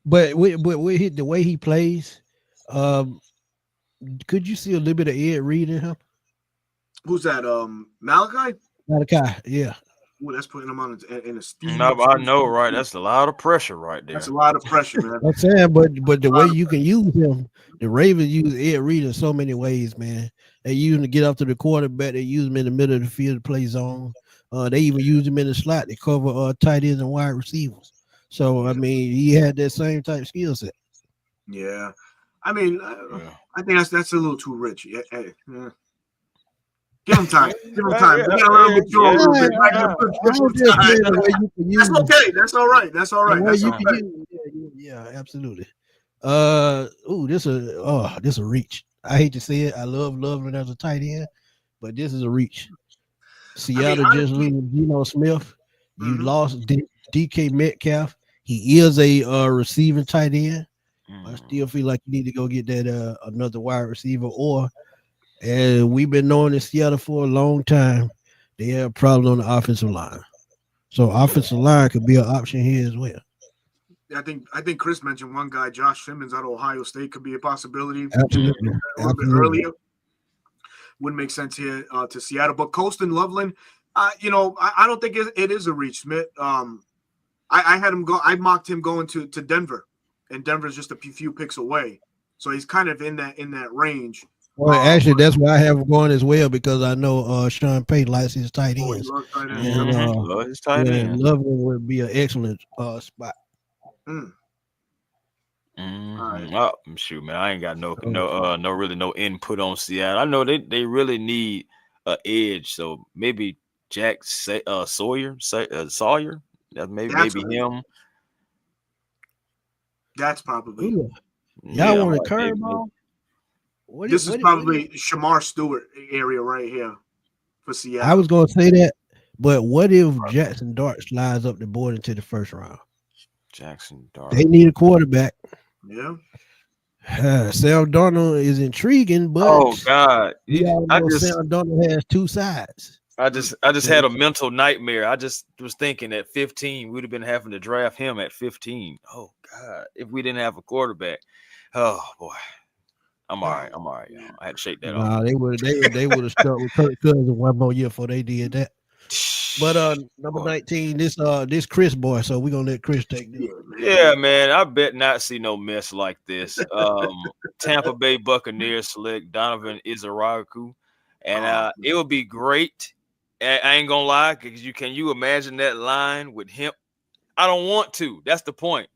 Speaker 3: But with the way he plays, could you see a little bit of Ed Reed in him?
Speaker 1: Who's that? Malachi,
Speaker 3: yeah.
Speaker 1: Ooh, that's putting him on in a steam.
Speaker 2: No, I know, right? That's a lot of pressure right there.
Speaker 1: That's a lot of pressure, man.
Speaker 3: I'm saying, but the way you can use him, the Ravens use Ed Reed in so many ways, man. They use him to get up to the quarterback. They use him in the middle of the field to play zone. They even use him in the slot to cover tight ends and wide receivers. So I mean, he had that same type of skill set.
Speaker 1: Yeah, I mean, I think that's a little too rich. Yeah. Give him time. Give him time. You gotta let him mature a little bit. That's okay. That's all right. That's all right. That's okay.
Speaker 3: Yeah, absolutely. This a reach. I hate to say it. I love Loveland as a tight end, but this is a reach. Seattle just losing Geno Smith. You lost DK Metcalf. He is a receiving tight end. I still feel like you need to go get that another wide receiver, and we've been knowing in Seattle for a long time they have problems on the offensive line. So offensive line could be an option here as well.
Speaker 1: I think Chris mentioned one guy, Josh Simmons out of Ohio State, could be a possibility.
Speaker 3: Absolutely.
Speaker 1: A little bit earlier. Wouldn't make sense here to Seattle. But Colston Loveland, I don't think it is a reach, Smith. I had him go. I mocked him going to Denver, and Denver's just a few picks away, so he's kind of in that range.
Speaker 3: Well, actually, that's why I have him going as well because I know Sean Payton likes his tight ends.
Speaker 2: Love his tight ends.
Speaker 3: Loveland would be an excellent spot.
Speaker 2: Right. Oh, shoot, man, I ain't got no input on Seattle. I know they really need an edge, so maybe Jack Sawyer. Maybe him.
Speaker 1: That's probably.
Speaker 3: Y'all want a curveball?
Speaker 1: This is probably Shamar Stewart area right here for Seattle.
Speaker 3: I was going to say that, but what if Jackson Dart slides up the board into the first round?
Speaker 2: Jackson Dart.
Speaker 3: They need a quarterback.
Speaker 1: Yeah.
Speaker 3: Sam Darnold is intriguing, but
Speaker 2: oh god,
Speaker 3: Sam Darnold has two sides.
Speaker 2: I just had a mental nightmare. I just was thinking at 15 we'd have been having to draft him at 15. Oh god, if we didn't have a quarterback. Oh boy. I'm all right. Y'all. I had to shake that off.
Speaker 3: They would have stuck with Kirk Cousins one more year before they did that. But number 19, this Chris boy. So we're gonna let Chris take this.
Speaker 2: Yeah, man. I bet not see no mess like this. Tampa Bay Buccaneers select Donovan Izaraku, and it would be great. I ain't gonna lie, because can you imagine that line with him? I don't want to. That's the point.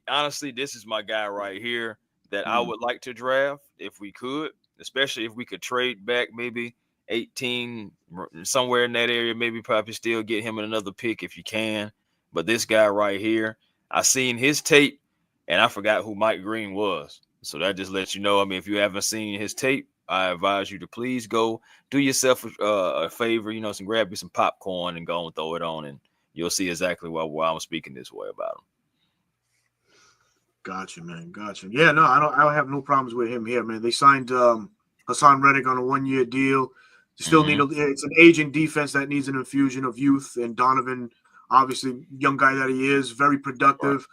Speaker 2: Honestly, this is my guy right here that I would like to draft if we could, especially if we could trade back maybe 18 somewhere in that area, maybe probably still get him another pick if you can. But this guy right here, I seen his tape and I forgot who Mike Green was. So that just lets you know. I mean, if you haven't seen his tape, I advise you to please go do yourself a favor, grab you some popcorn and go and throw it on, and you'll see exactly why I'm speaking this way about him.
Speaker 1: Gotcha, man. Gotcha. Yeah, no, I don't have no problems with him here, man. They signed Hassan Reddick on a 1-year deal. They still need it's an aging defense that needs an infusion of youth, and Donovan, obviously, young guy that he is, very productive.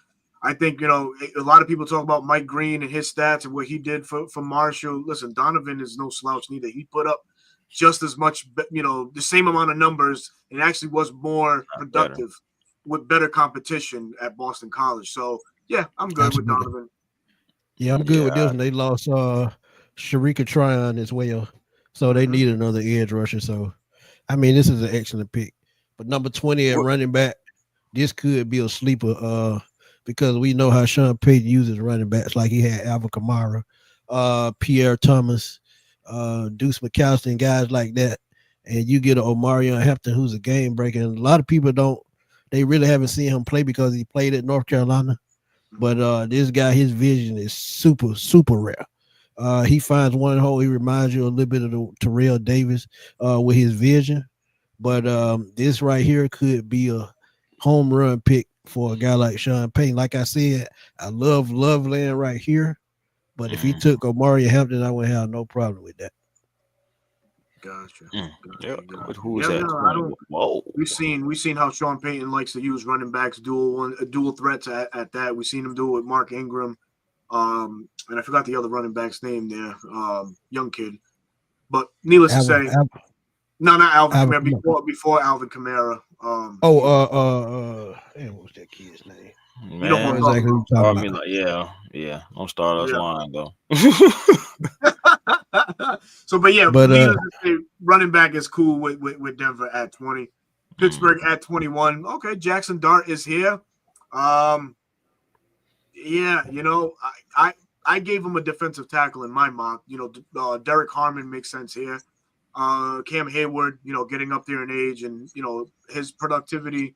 Speaker 1: Right. I think, a lot of people talk about Mike Green and his stats and what he did for Marshall. Listen, Donovan is no slouch neither. He put up just as much, the same amount of numbers, and actually was more productive with better competition at Boston College. So, yeah, I'm good with Donovan.
Speaker 3: Yeah, I'm good with this one. They lost Sharika Tryon as well. So they need another edge rusher. So, I mean, this is an excellent pick. But number 20 at running back, this could be a sleeper because we know how Sean Payton uses running backs. Like he had Alvin Kamara, Pierre Thomas, Deuce McAllister, and guys like that. And you get an Omarion Hampton who's a game breaker. And a lot of people they really haven't seen him play because he played at North Carolina. But this guy, his vision is super, super rare. He finds one hole. He reminds you a little bit of the Terrell Davis with his vision. But this right here could be a home run pick for a guy like Sean Payton. Like I said, I love Loveland right here. But if he took Omari Hampton, I would have no problem with that.
Speaker 1: Gotcha.
Speaker 2: Who is that? Whoa.
Speaker 1: We've seen how Sean Payton likes to use running backs, dual threats at that. We've seen him do it with Mark Ingram. And I forgot the other running back's name there, young kid. But needless to say, no, not Alvin Kamara. Before Alvin Kamara.
Speaker 3: What was that kid's name?
Speaker 2: Man, you don't want exactly yeah. Don't start us lying though.
Speaker 1: So, running back is cool with Denver at 20, Pittsburgh at 21. Okay, Jackson Dart is here. I gave him a defensive tackle in my mock. Derek Harmon makes sense here. Cam Hayward, getting up there in age, and his productivity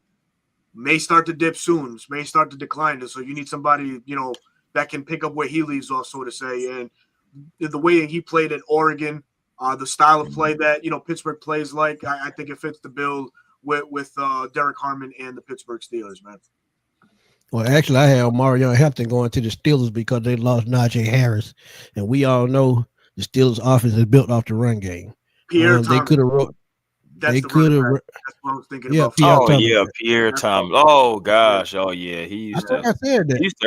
Speaker 1: may start to dip soon, may start to decline. So you need somebody, that can pick up where he leaves off, so to say. And the way he played at Oregon, the style of play that, Pittsburgh plays like, I think it fits the bill with Derek Harmon and the Pittsburgh Steelers, man.
Speaker 3: Well, actually, I have Omarion Hampton going to the Steelers because they lost Najee Harris. And we all know the Steelers offense is built off the run game.
Speaker 1: Pierre
Speaker 3: they could have
Speaker 1: That's what I was thinking about.
Speaker 2: Pierre Thomas. Oh gosh. Oh yeah. He used to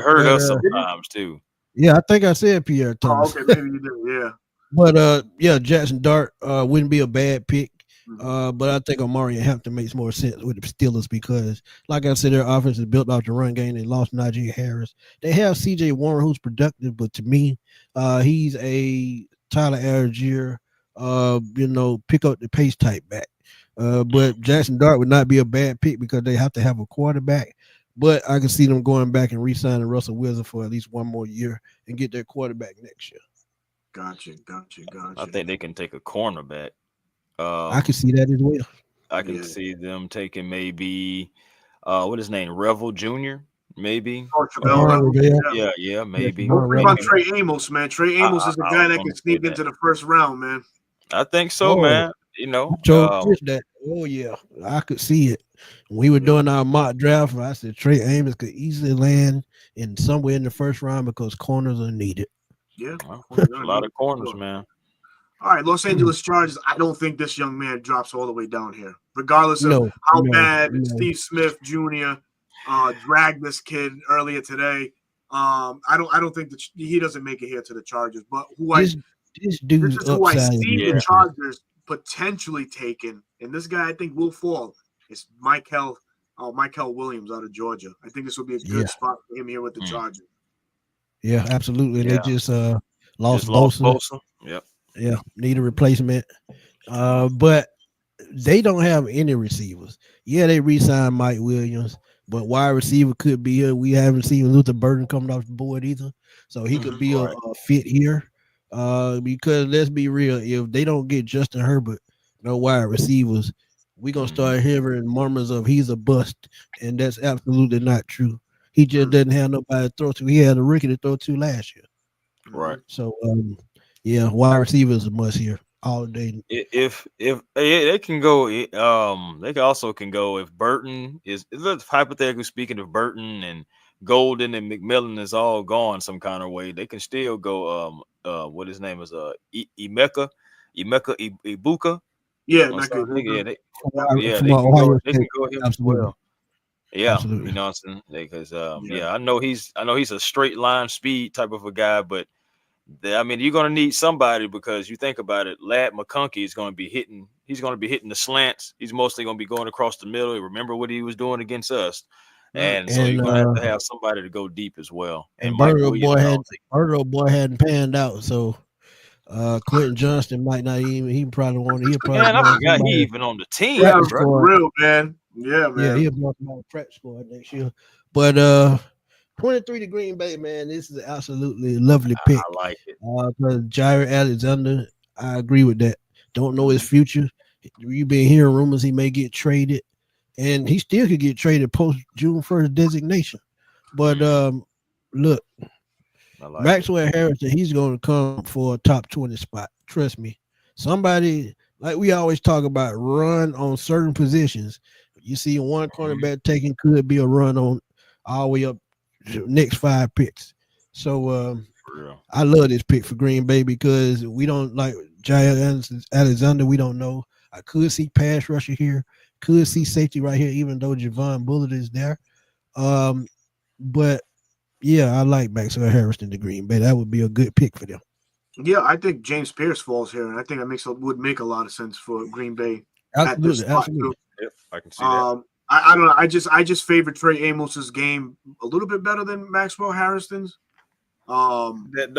Speaker 2: hurt us sometimes too.
Speaker 3: Yeah, I think I said Pierre Thomas.
Speaker 1: Okay, maybe you did. Yeah.
Speaker 3: But Jackson Dart wouldn't be a bad pick. But I think Omari and Hampton makes more sense with the Steelers because, like I said, their offense is built off the run game. They lost Najee Harris. They have C.J. Warren, who's productive, but to me, he's a Tyler Algier, pick up the pace type back. But Jackson Dart would not be a bad pick because they have to have a quarterback. But I can see them going back and re-signing Russell Wilson for at least one more year and get their quarterback next year.
Speaker 1: Gotcha.
Speaker 2: I think they can take a cornerback.
Speaker 3: I can see that as well.
Speaker 2: I can see them taking maybe what is his name? Revel Jr. Maybe. Yeah, maybe.
Speaker 1: What about Trey Amos, man? Trey Amos is a guy that can sneak into the first round, man.
Speaker 2: I think so, man.
Speaker 3: That. Oh yeah, I could see it. When we were doing our mock draft, I said Trey Amos could easily land in somewhere in the first round because corners are needed.
Speaker 1: Yeah,
Speaker 2: a lot of corners, man.
Speaker 1: All right, Los Angeles Chargers. I don't think this young man drops all the way down here, regardless of how bad Steve Smith Jr. Dragged this kid earlier today. I don't think that he doesn't make it here to the Chargers. But this is who I see the Chargers potentially taking, and this guy I think will fall. It's Michael Williams out of Georgia. I think this will be a good spot for him here with the Chargers.
Speaker 3: Yeah, absolutely. They just lost Bosa.
Speaker 2: Yep.
Speaker 3: Yeah, need a replacement. But they don't have any receivers. Yeah, they re-signed Mike Williams, but wide receiver could be here. We haven't seen Luther Burden coming off the board either, so he could be a fit here. Because let's be real, if they don't get Justin Herbert, no wide receivers, we're gonna start hearing murmurs of he's a bust, and that's absolutely not true. He just doesn't have nobody to throw to. He had a rookie to throw to last year.
Speaker 2: Right.
Speaker 3: So wide receivers a must here all day.
Speaker 2: If they can go, they also can go if Burton is hypothetically speaking, if Burton and Golden and McMillan is all gone some kind of way, they can still go. What his name is? Emeka Ibuka.
Speaker 1: Yeah,
Speaker 2: they can go him as well. Yeah,
Speaker 3: absolutely.
Speaker 2: You know what I'm saying? Because I know he's a straight line speed type of a guy, but I mean, you're going to need somebody because you think about it. Lad McConkey is going to be hitting. He's going to be hitting the slants. He's mostly going to be going across the middle. Remember what he was doing against us, and so you're going to have somebody to go deep as well.
Speaker 3: And Burrow boy hadn't panned out, so Quentin Johnston might not even. He probably won't.
Speaker 2: Man, I forgot he even on the team.
Speaker 1: Yeah, real man. Yeah, man.
Speaker 3: Yeah, he'll be on the prep squad next year. But 23 to Green Bay, man. This is an absolutely lovely pick.
Speaker 2: I like it.
Speaker 3: Because Jair Alexander, I agree with that. Don't know his future. You've been hearing rumors he may get traded, and he still could get traded post June 1st designation. But look, Maxwell Harrison, he's going to come for a top 20 spot. Trust me. Somebody, like we always talk about, run on certain positions. You see one cornerback taking could be a run on all the way up next 5 picks. So I love this pick for Green Bay because we don't like Jair Alexander. We don't know. I could see pass rusher here. Could see safety right here, even though Javon Bullard is there. But yeah, I like Maxwell Harrison to Green Bay. That would be a good pick for them.
Speaker 1: Yeah, I think James Pierce falls here, and I think that would make a lot of sense for Green Bay.
Speaker 3: Absolutely.
Speaker 2: Yep, I can see that.
Speaker 1: I don't know. I just favor Trey Amos's game a little bit better than Maxwell Harrison's.
Speaker 2: That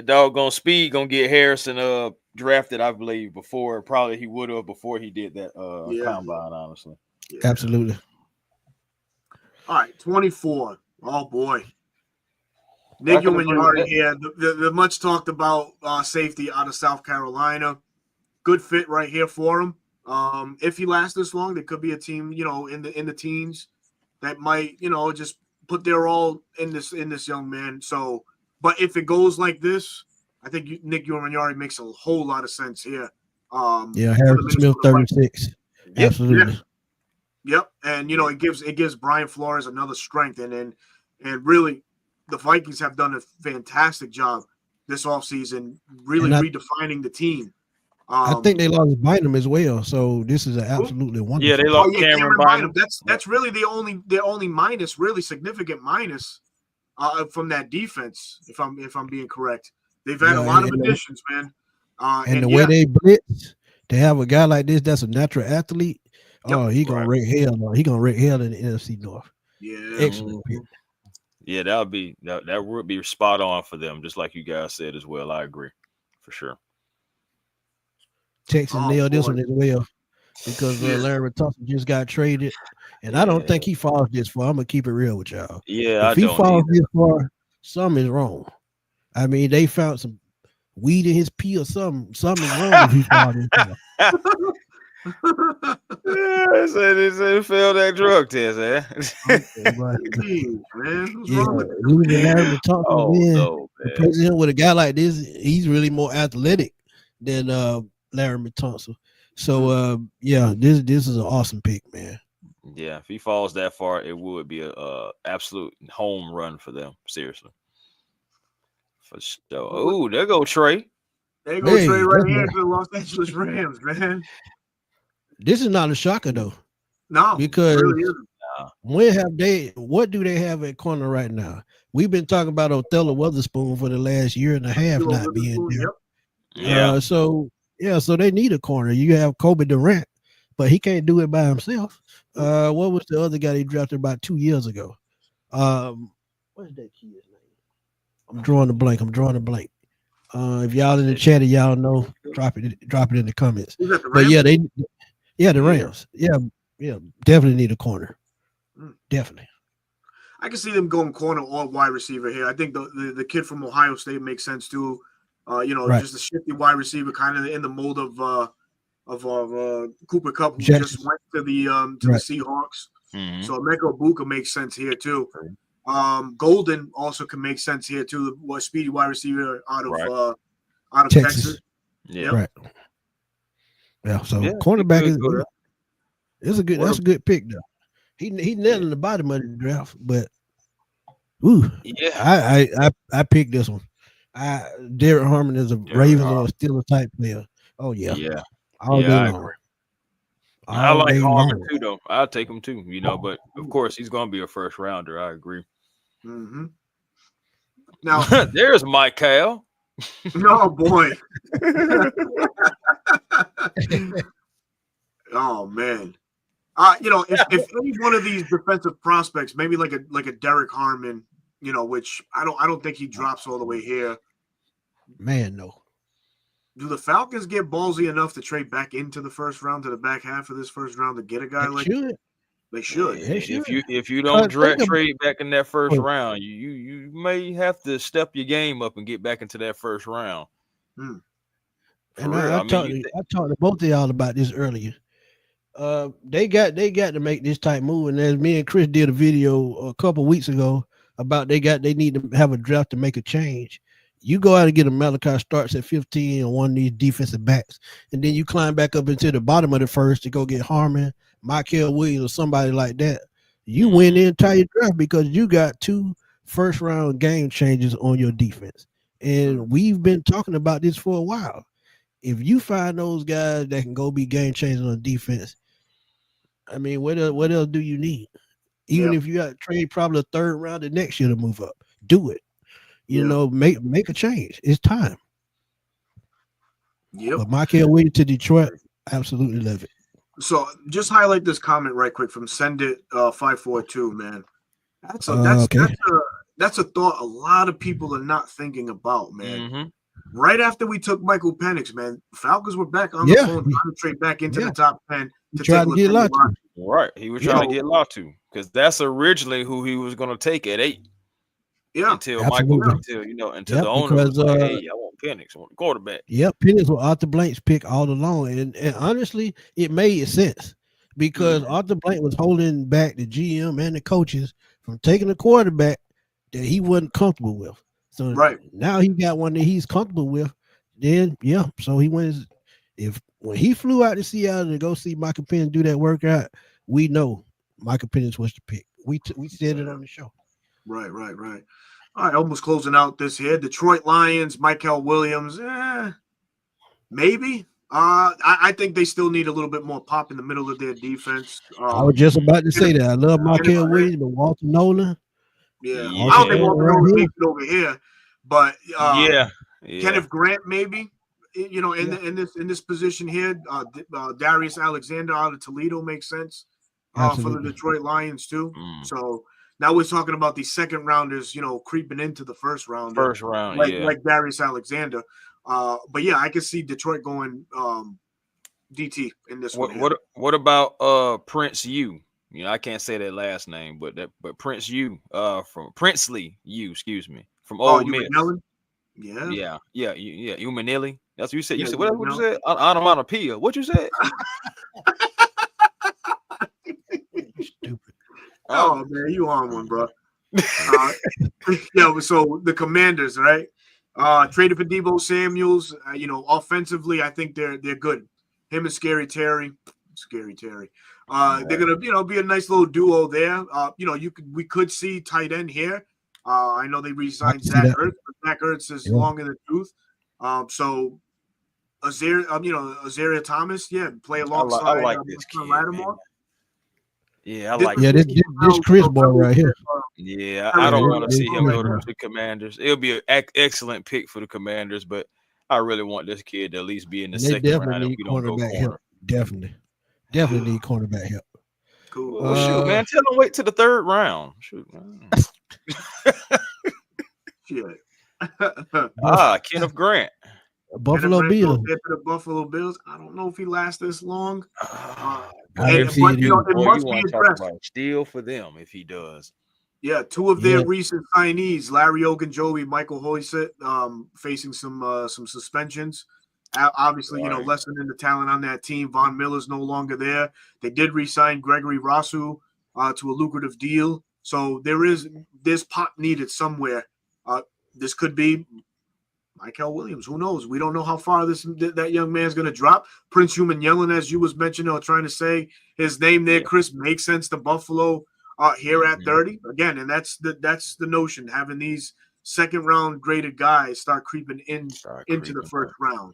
Speaker 2: doggone speed gonna get Harrison drafted, I believe, before probably he would have before he did that combine, honestly.
Speaker 1: Yeah.
Speaker 3: Absolutely.
Speaker 1: All right, 24. Oh boy. Nick Umanjari here. The much talked about safety out of South Carolina. Good fit right here for him. If he lasts this long, there could be a team, in the teens that might, just put their all in this young man. So, but if it goes like this, I think Nick Umanjari makes a whole lot of sense here.
Speaker 3: Harrison Smith 36.
Speaker 1: Yep.
Speaker 3: Absolutely.
Speaker 1: Yep. And it gives Brian Flores another strength, and really the Vikings have done a fantastic job this offseason, really redefining the team.
Speaker 3: I think they lost Bynum as well, so this is an absolutely wonderful.
Speaker 2: Yeah, they lost Cameron Bynum.
Speaker 1: That's really the only minus, really significant minus from that defense. If I'm being correct, they've had a lot of additions, man.
Speaker 3: And the way they blitz, to have a guy like this that's a natural athlete.
Speaker 1: Yep.
Speaker 3: Oh, he gonna wreck hell. He gonna wreck hell in the NFC North.
Speaker 1: Yeah,
Speaker 3: excellent pick.
Speaker 2: Yeah, that would be spot on for them, just like you guys said as well. I agree, for sure.
Speaker 3: Texas nailed this one as well because Larry Thompson just got traded, and I don't think he falls this far. I'm gonna keep it real with y'all.
Speaker 2: Yeah,
Speaker 3: if he falls this far, something is wrong. I mean, they found some weed in his pee or something. Something is wrong if he falls this far.
Speaker 2: Yeah, they failed that drug test, man.
Speaker 3: Replacing him with a guy like this, he's really more athletic than Larry Thompson. So this is an awesome pick, man.
Speaker 2: Yeah, if he falls that far, it would be a absolute home run for them. Seriously. For sure. Oh, there go Trey.
Speaker 1: There go Trey right here to the Los Angeles Rams, man.
Speaker 3: This is not a shocker though.
Speaker 1: No,
Speaker 3: because
Speaker 1: really
Speaker 3: what do they have at corner right now? We've been talking about Othello Witherspoon for the last year and a half not being there.
Speaker 2: Yeah.
Speaker 3: So they need a corner. You have Kobe Durant, but he can't do it by himself. What was the other guy they drafted about 2 years ago? What's that kid's name? I'm drawing a blank. If y'all in the chat, y'all know, drop it in the comments. But the Rams. Yeah, definitely need a corner. Definitely.
Speaker 1: I can see them going corner or wide receiver here. I think the kid from Ohio State makes sense too. Just a shifty wide receiver, kind of in the mold of Cooper Kupp, who just went to the Seahawks.
Speaker 2: Mm-hmm.
Speaker 1: So Emeka Egbuka makes sense here too. Golden also can make sense here too. The speedy wide receiver out of Texas.
Speaker 2: Yeah.
Speaker 3: Right. Yeah. So cornerback that's a good pick though. He nailed in the bottom of the draft, but I picked this one. Derek Harmon is a Ravens or a Steelers type player. Oh yeah. All day long.
Speaker 2: I like Harmon too, though. I'll take him too, but of course he's gonna be a first rounder. I agree.
Speaker 1: Mm-hmm. Now
Speaker 2: there's Mike Cal.
Speaker 1: Oh boy. Oh man. If any one of these defensive prospects, maybe like a Derek Harmon, which I don't think he drops all the way here.
Speaker 3: Man, no.
Speaker 1: Do the Falcons get ballsy enough to trade back into the first round, to the back half of this first round, to get a guy like that? They should.
Speaker 2: If you don't trade back in that first round, you may have to step your game up and get back into that first round.
Speaker 3: And I talked to both of y'all about this earlier. They got to make this type move, and as me and Chris did a video a couple weeks ago about they need to have a draft to make a change. You go out and get a Malachi Starks at 15 on one of these defensive backs, and then you climb back up into the bottom of the first to go get Harmon, Michael Williams, or somebody like that. You win the entire draft because you got 2 first-round game changes on your defense. And we've been talking about this for a while. If you find those guys that can go be game changers on defense, I mean, what else do you need? Even if you got to trade probably a third round the next year to move up, do it. Make a change. It's time.
Speaker 1: Yep.
Speaker 3: But Michael Williams to Detroit, absolutely love it. So
Speaker 1: just highlight this comment right quick from Send It 542, man. That's a thought a lot of people are not thinking about, man.
Speaker 2: Mm-hmm.
Speaker 1: Right after we took Michael Penix, man, Falcons were back on the phone trying to trade back into the top 10 to
Speaker 3: try to get Latu.
Speaker 2: Right. He was trying to get Latu because that's originally who he was going to take at 8.
Speaker 1: Yeah.
Speaker 2: Until the owner was like, hey, I want Penix. I want the quarterback.
Speaker 3: Yep. Penix was Arthur Blank's pick all along. And honestly, it made sense because Arthur Blank was holding back the GM and the coaches from taking a quarterback that he wasn't comfortable with. So now he got one that he's comfortable with. Then so he went. When he flew out to Seattle to go see Michael Penix do that workout, we know Michael Penix was the pick. We said it on the show.
Speaker 1: Right. All right, almost closing out this here. Detroit Lions, Michael Williams. Maybe. I think they still need a little bit more pop in the middle of their defense.
Speaker 3: I was just about to say that. I love Michael Williams, but Walter Nolan.
Speaker 1: Yeah. I don't think Walter Nolan makes it over here, but
Speaker 2: Yeah.
Speaker 1: Kenneth Grant maybe. in this position here, Darius Alexander out of Toledo makes sense for the Detroit Lions too. So now we're talking about these second rounders, creeping into the first round, like Darius Alexander. But yeah, I can see Detroit going DT in this one.
Speaker 2: What about Prince U? I can't say that last name, but Prince U from Princely U, excuse me, from Ole Miss. Yeah. Umanili. That's what you said. You said what you said? Onomatopoeia. What you said?
Speaker 3: Stupid.
Speaker 1: Oh man, you on one, bro. So the Commanders, right? Traded for Deebo Samuels. Offensively, I think they're good. Him and Scary Terry. They're gonna, be a nice little duo there. We could see tight end here. I know they re-signed Zach Ertz, but Zach Ertz is long in the tooth. So Azaria Thomas, play alongside.
Speaker 2: I like this kid, man. Yeah, I like
Speaker 3: this Chris boy right here.
Speaker 2: Yeah, I don't want to see him go to the Commanders. It'll be an excellent pick for the Commanders, but I really want this kid to at least be in the second round. If we don't go corner.
Speaker 3: Definitely need cornerback help.
Speaker 1: Cool.
Speaker 2: Well, shoot, man. Tell them wait to the third round. Shoot, man. Kenneth Grant.
Speaker 3: Buffalo Bills.
Speaker 1: The Buffalo Bills. I don't know if he lasts this long.
Speaker 2: It must be addressed. Steal for them if he does.
Speaker 1: Yeah, two of their recent signees, Larry Ogunjobi, Michael Hoysett, facing some suspensions. Obviously, lessening the talent on that team. Von Miller's no longer there. They did re-sign Gregory Rousseau to a lucrative deal. So there's pop needed somewhere. This could be Michael Williams. Who knows? We don't know how far that young man's going to drop. Prince Umanmielen, as you was mentioning, trying to say his name there, Chris, makes sense to Buffalo here at 30. Again, and that's the notion, having these second-round graded guys start creeping into the first round.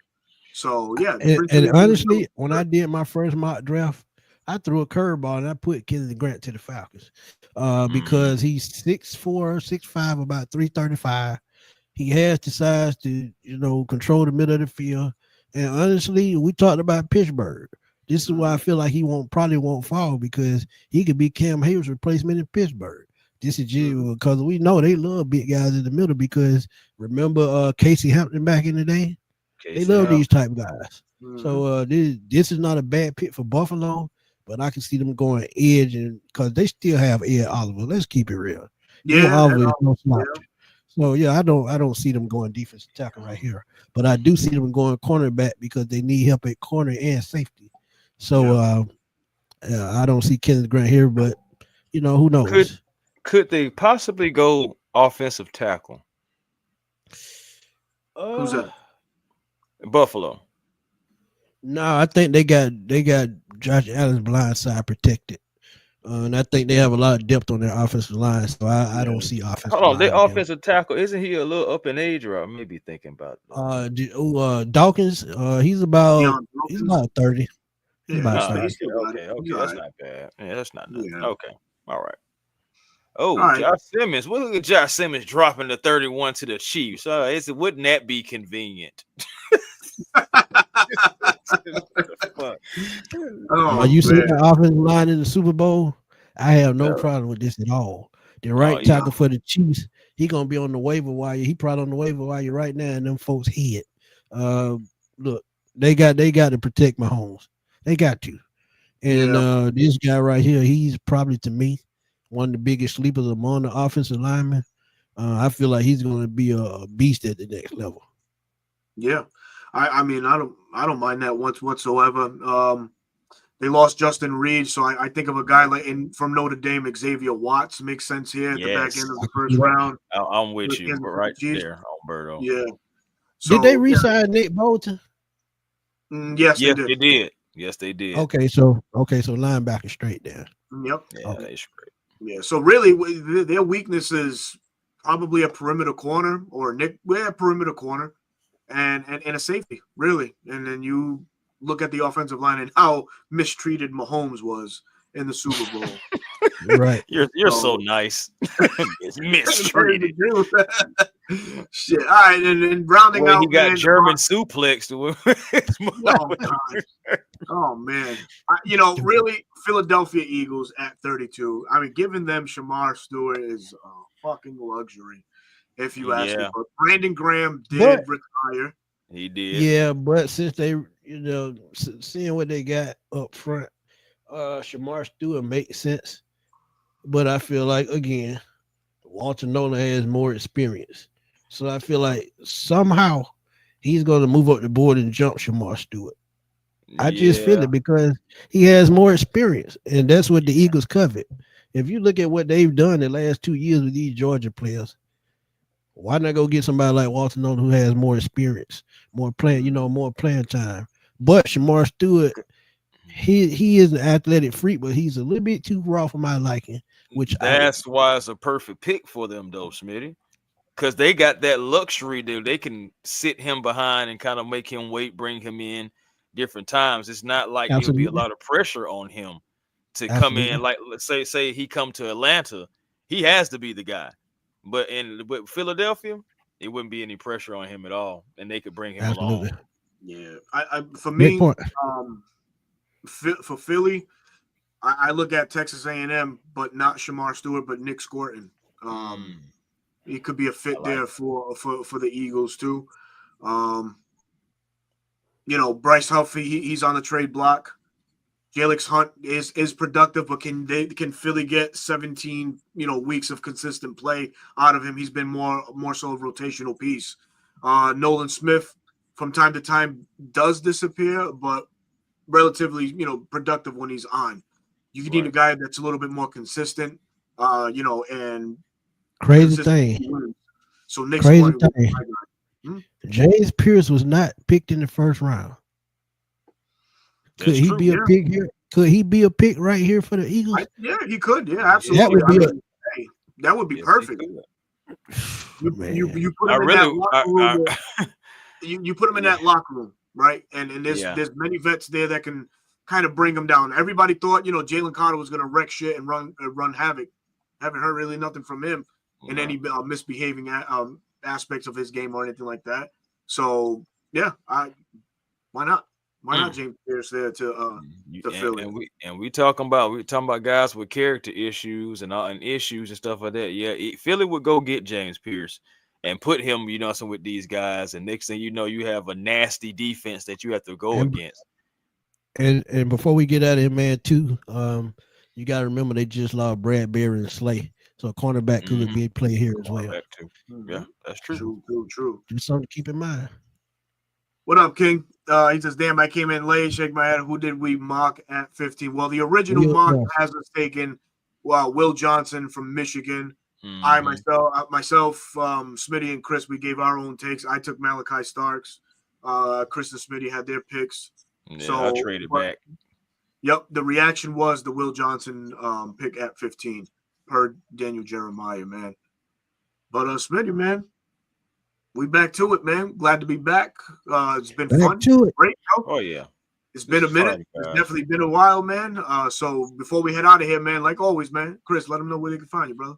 Speaker 1: So, yeah.
Speaker 3: And honestly, when I did my first mock draft, I threw a curveball and I put Kenneth Grant to the Falcons because he's 6'4", 6'5", about 335. He has the size to, control the middle of the field. And honestly, we talked about Pittsburgh. This is why I feel like he probably won't fall, because he could be Cam Hayward's replacement in Pittsburgh. This is because we know they love big guys in the middle, because remember Casey Hampton back in the day? They love these type guys. So this is not a bad pick for Buffalo, but I can see them going edge, and because they still have Ed Oliver. Let's keep it real. Oliver is no slouch. So I don't see them going defensive tackle right here, but I do see them going cornerback because they need help at corner and safety. So I don't see Kenneth Grant here, but who knows?
Speaker 2: Could they possibly go offensive tackle?
Speaker 1: Who's that?
Speaker 2: Buffalo.
Speaker 3: No, I think they got Josh Allen's blind side protected. And I think they have a lot of depth on their offensive line, so I don't see offensive.
Speaker 2: Hold on, their offensive tackle, isn't he a little up in age, or I may be thinking about
Speaker 3: Dawkins? He's about 30.
Speaker 2: He's about 30. Okay, that's not bad. Yeah, that's not nothing. Yeah. Okay, all right. Oh, all right. Josh Simmons. Look at Josh Simmons dropping the 31 to the Chiefs. Wouldn't that be convenient?
Speaker 3: You see the offensive line in the Super Bowl? I have no problem with this at all. The right tackle for the Chiefs, he gonna be on the waiver wire. He probably on the waiver wire right now, and them folks hit. Look, they got to protect Mahomes. They got to. And this guy right here, he's probably, to me, one of the biggest sleepers among the offensive linemen. I feel like he's going to be a beast at the next level.
Speaker 1: Yeah, I mean, I don't mind that whatsoever. They lost Justin Reed, so I think of a guy from Notre Dame, Xavier Watts makes sense here at the back end of the first round.
Speaker 2: I'm with you, but right there, Alberto.
Speaker 1: Yeah. So,
Speaker 3: did they re-sign Nick Bolton?
Speaker 1: Yes, they did.
Speaker 2: Yes, they did.
Speaker 3: Okay, so linebacker straight there.
Speaker 1: Yep.
Speaker 2: Yeah, they straight.
Speaker 1: Yeah. So really, their weakness is probably a perimeter corner or a perimeter corner, and a safety, really. And then you look at the offensive line and how mistreated Mahomes was in the Super Bowl.
Speaker 3: Right.
Speaker 2: You're so nice. It's mistreated.
Speaker 1: Shit. All right, and rounding out,
Speaker 2: he got
Speaker 1: man,
Speaker 2: German suplexed.
Speaker 1: oh God. Oh man. Really, Philadelphia Eagles at 32. I mean, giving them Shamar Stewart is a fucking luxury, if you ask me. But Brandon Graham did retire.
Speaker 2: He did.
Speaker 3: Yeah, but since they, seeing what they got up front, Shamar Stewart makes sense. But I feel like, again, Walter Nolan has more experience. So I feel like somehow he's going to move up the board and jump Shamar Stewart. I just feel it because he has more experience, and that's what the Eagles covet. If you look at what they've done the last 2 years with these Georgia players, why not go get somebody like Walter Nolan who has more experience, more playing time? But Shamar Stewart, he is an athletic freak, but he's a little bit too raw for my liking.
Speaker 2: That's why it's a perfect pick for them, though, Smitty. Because they got that luxury, dude. They can sit him behind and kind of make him wait, bring him in different times. It's not like there'll be a lot of pressure on him to come in. Like, let's say he come to Atlanta, he has to be the guy. But with Philadelphia, it wouldn't be any pressure on him at all, and they could bring him along.
Speaker 1: Yeah, for me, for Philly, I look at Texas A&M, but not Shamar Stewart, but Nick Scorton. He could be a fit there for the Eagles too. Bryce Huffy, he's on the trade block. Jalix Hunt is productive, but can Philly get 17 weeks of consistent play out of him? He's been more so a rotational piece. Nolan Smith from time to time does disappear, but relatively productive when he's on. You need a guy that's a little bit more consistent, and
Speaker 3: crazy thing.
Speaker 1: So Nick Scorton,
Speaker 3: James Pierce was not picked in the first round. Could he be a pick here? Could he be a pick right here for the Eagles?
Speaker 1: Yeah, he could. Yeah, absolutely. That would be perfect. You put him in that locker room. You put him in that locker room, right? And there's many vets there that can kind of bring him down. Everybody thought Jalen Carter was going to wreck shit and run havoc. Haven't heard really nothing from him in any misbehaving aspects of his game or anything like that. So yeah, why not? Why not James Pierce there to Philly?
Speaker 2: And we talking about guys with character issues and issues and stuff like that. Yeah, Philly would go get James Pierce and put him, with these guys, and next thing you know, you have a nasty defense that you have to go against.
Speaker 3: And before we get out of here, man, too, you got to remember they just lost Bradbury and Slay, so a cornerback could be a play here as well.
Speaker 2: Yeah, that's true.
Speaker 1: True.
Speaker 3: Just something to keep in mind.
Speaker 1: What up, King? He says, damn, I came in late. Shake my head. Who did we mock at 15? Well, the original mock has us taken Will Johnson from Michigan. I, myself, Smitty and Chris, we gave our own takes. I took Malachi Starks. Chris and Smitty had their picks.
Speaker 2: Yeah, so I traded back.
Speaker 1: Yep, the reaction was the Will Johnson pick at 15 per Daniel Jeremiah, man. But Smitty, man, we back to it, man. Glad to be back. It's been fun. Great.
Speaker 2: Oh yeah.
Speaker 1: It's been a minute. It's definitely been a while, man. So before we head out of here, man, like always, man, Chris, let them know where they can find you, brother.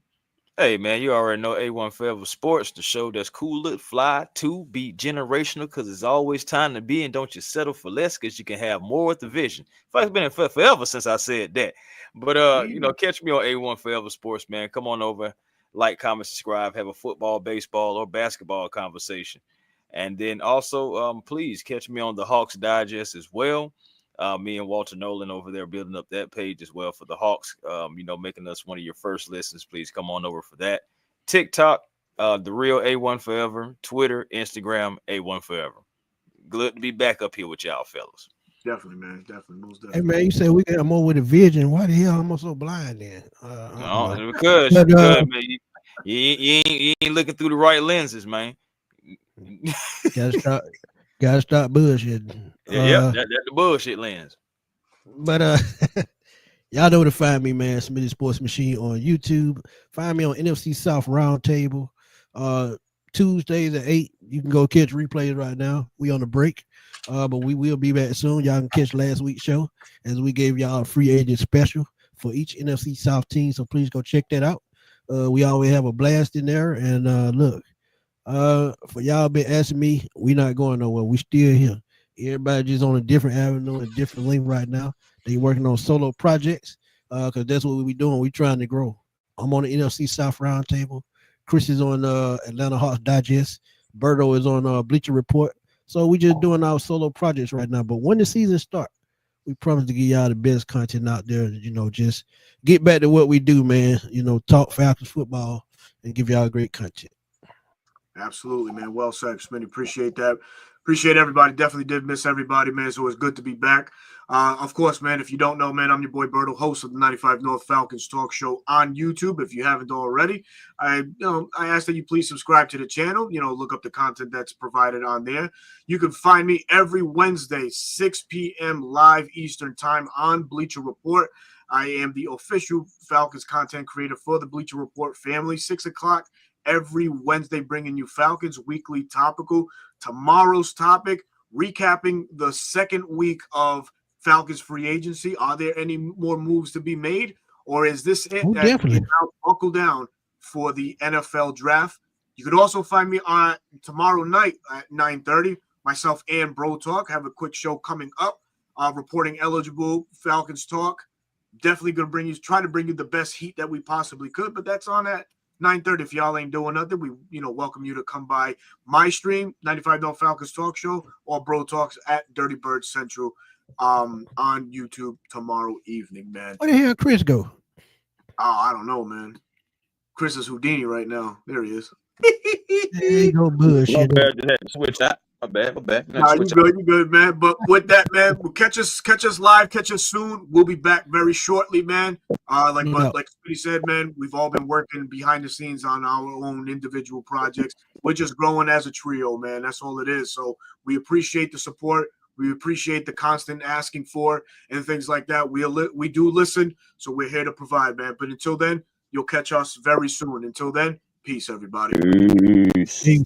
Speaker 2: Hey, man, you already know A1 Forever Sports, the show that's cool, fly, to be generational, because it's always time to be, and don't you settle for less, because you can have more with the vision. It's been forever since I said that. But, catch me on A1 Forever Sports, man. Come on over, like, comment, subscribe, have a football, baseball, or basketball conversation. And then also, please catch me on the Hawks Digest as well. Me and Walter Nolan over there building up that page as well for the Hawks, making us one of your first listens. Please come on over for that. TikTok, the real A1 Forever, Twitter, Instagram, A1 Forever. Good to be back up here with y'all, fellas.
Speaker 1: Definitely, man. Most definitely.
Speaker 3: Hey, man, you said we got more with a vision. Why the hell am I so blind then?
Speaker 2: Because man, you ain't looking through the right lenses, man.
Speaker 3: Gotta stop bullshitting.
Speaker 2: That's the bullshit lens.
Speaker 3: But y'all know where to find me, man. Smitty Sports Machine on YouTube. Find me on NFC South Roundtable. Tuesdays at 8. You can go catch replays right now. We on the break. But we will be back soon. Y'all can catch last week's show as we gave y'all a free agent special for each NFC South team. So please go check that out. We always have a blast in there. And look, For y'all been asking me, we not going nowhere. We still here. Everybody just on a different avenue, a different link right now. They working on solo projects. Because that's what we be doing. We trying to grow. I'm on the NFC South Roundtable. Chris is on Atlanta Hawks Digest. Berto is on Bleacher Report. So we just doing our solo projects right now. But when the season start, we promise to give y'all the best content out there. Just get back to what we do, man. Talk Falcons football and give y'all great content.
Speaker 1: Absolutely, man. Well said, Smitty. Appreciate that. Appreciate everybody. Definitely did miss everybody, man. So it's good to be back. Of course, man, if you don't know, man, I'm your boy Berto, host of the 95 North Falcons talk show on YouTube. If you haven't already, I ask that you please subscribe to the channel. Look up the content that's provided on there. You can find me every Wednesday, 6 p.m. live Eastern time on Bleacher Report. I am the official Falcons content creator for the Bleacher Report family. 6 o'clock every Wednesday, bringing you Falcons weekly topical. Tomorrow's topic, recapping the second week of Falcons free agency. Are there any more moves to be made, or is this it?
Speaker 3: Definitely.
Speaker 1: Now buckle down for the NFL draft. You could also find me on tomorrow night at 9:30. Myself and Bro Talk have a quick show coming up, reporting eligible Falcons talk. Definitely going to try to bring you the best heat that we possibly could, but that's on at 9:30. If y'all ain't doing nothing, we welcome you to come by my stream, 95 North Falcons Talk Show, or Bro Talks at Dirty Bird Central on YouTube tomorrow evening, man.
Speaker 3: Where the hell Chris go?
Speaker 1: Oh, I don't know, man. Chris is Houdini right now. There he is.
Speaker 3: There you go, bullshit.
Speaker 2: My bad, just had to switch out. My bad.
Speaker 1: Nah, you good, man. But with that, man, we'll catch us live, catch us soon. We'll be back very shortly, man. Like Speedy said, man, we've all been working behind the scenes on our own individual projects. We're just growing as a trio, man. That's all it is. So we appreciate the support. We appreciate the constant asking for and things like that. We do listen, so we're here to provide, man. But until then, you'll catch us very soon. Until then, peace, everybody.
Speaker 2: Peace.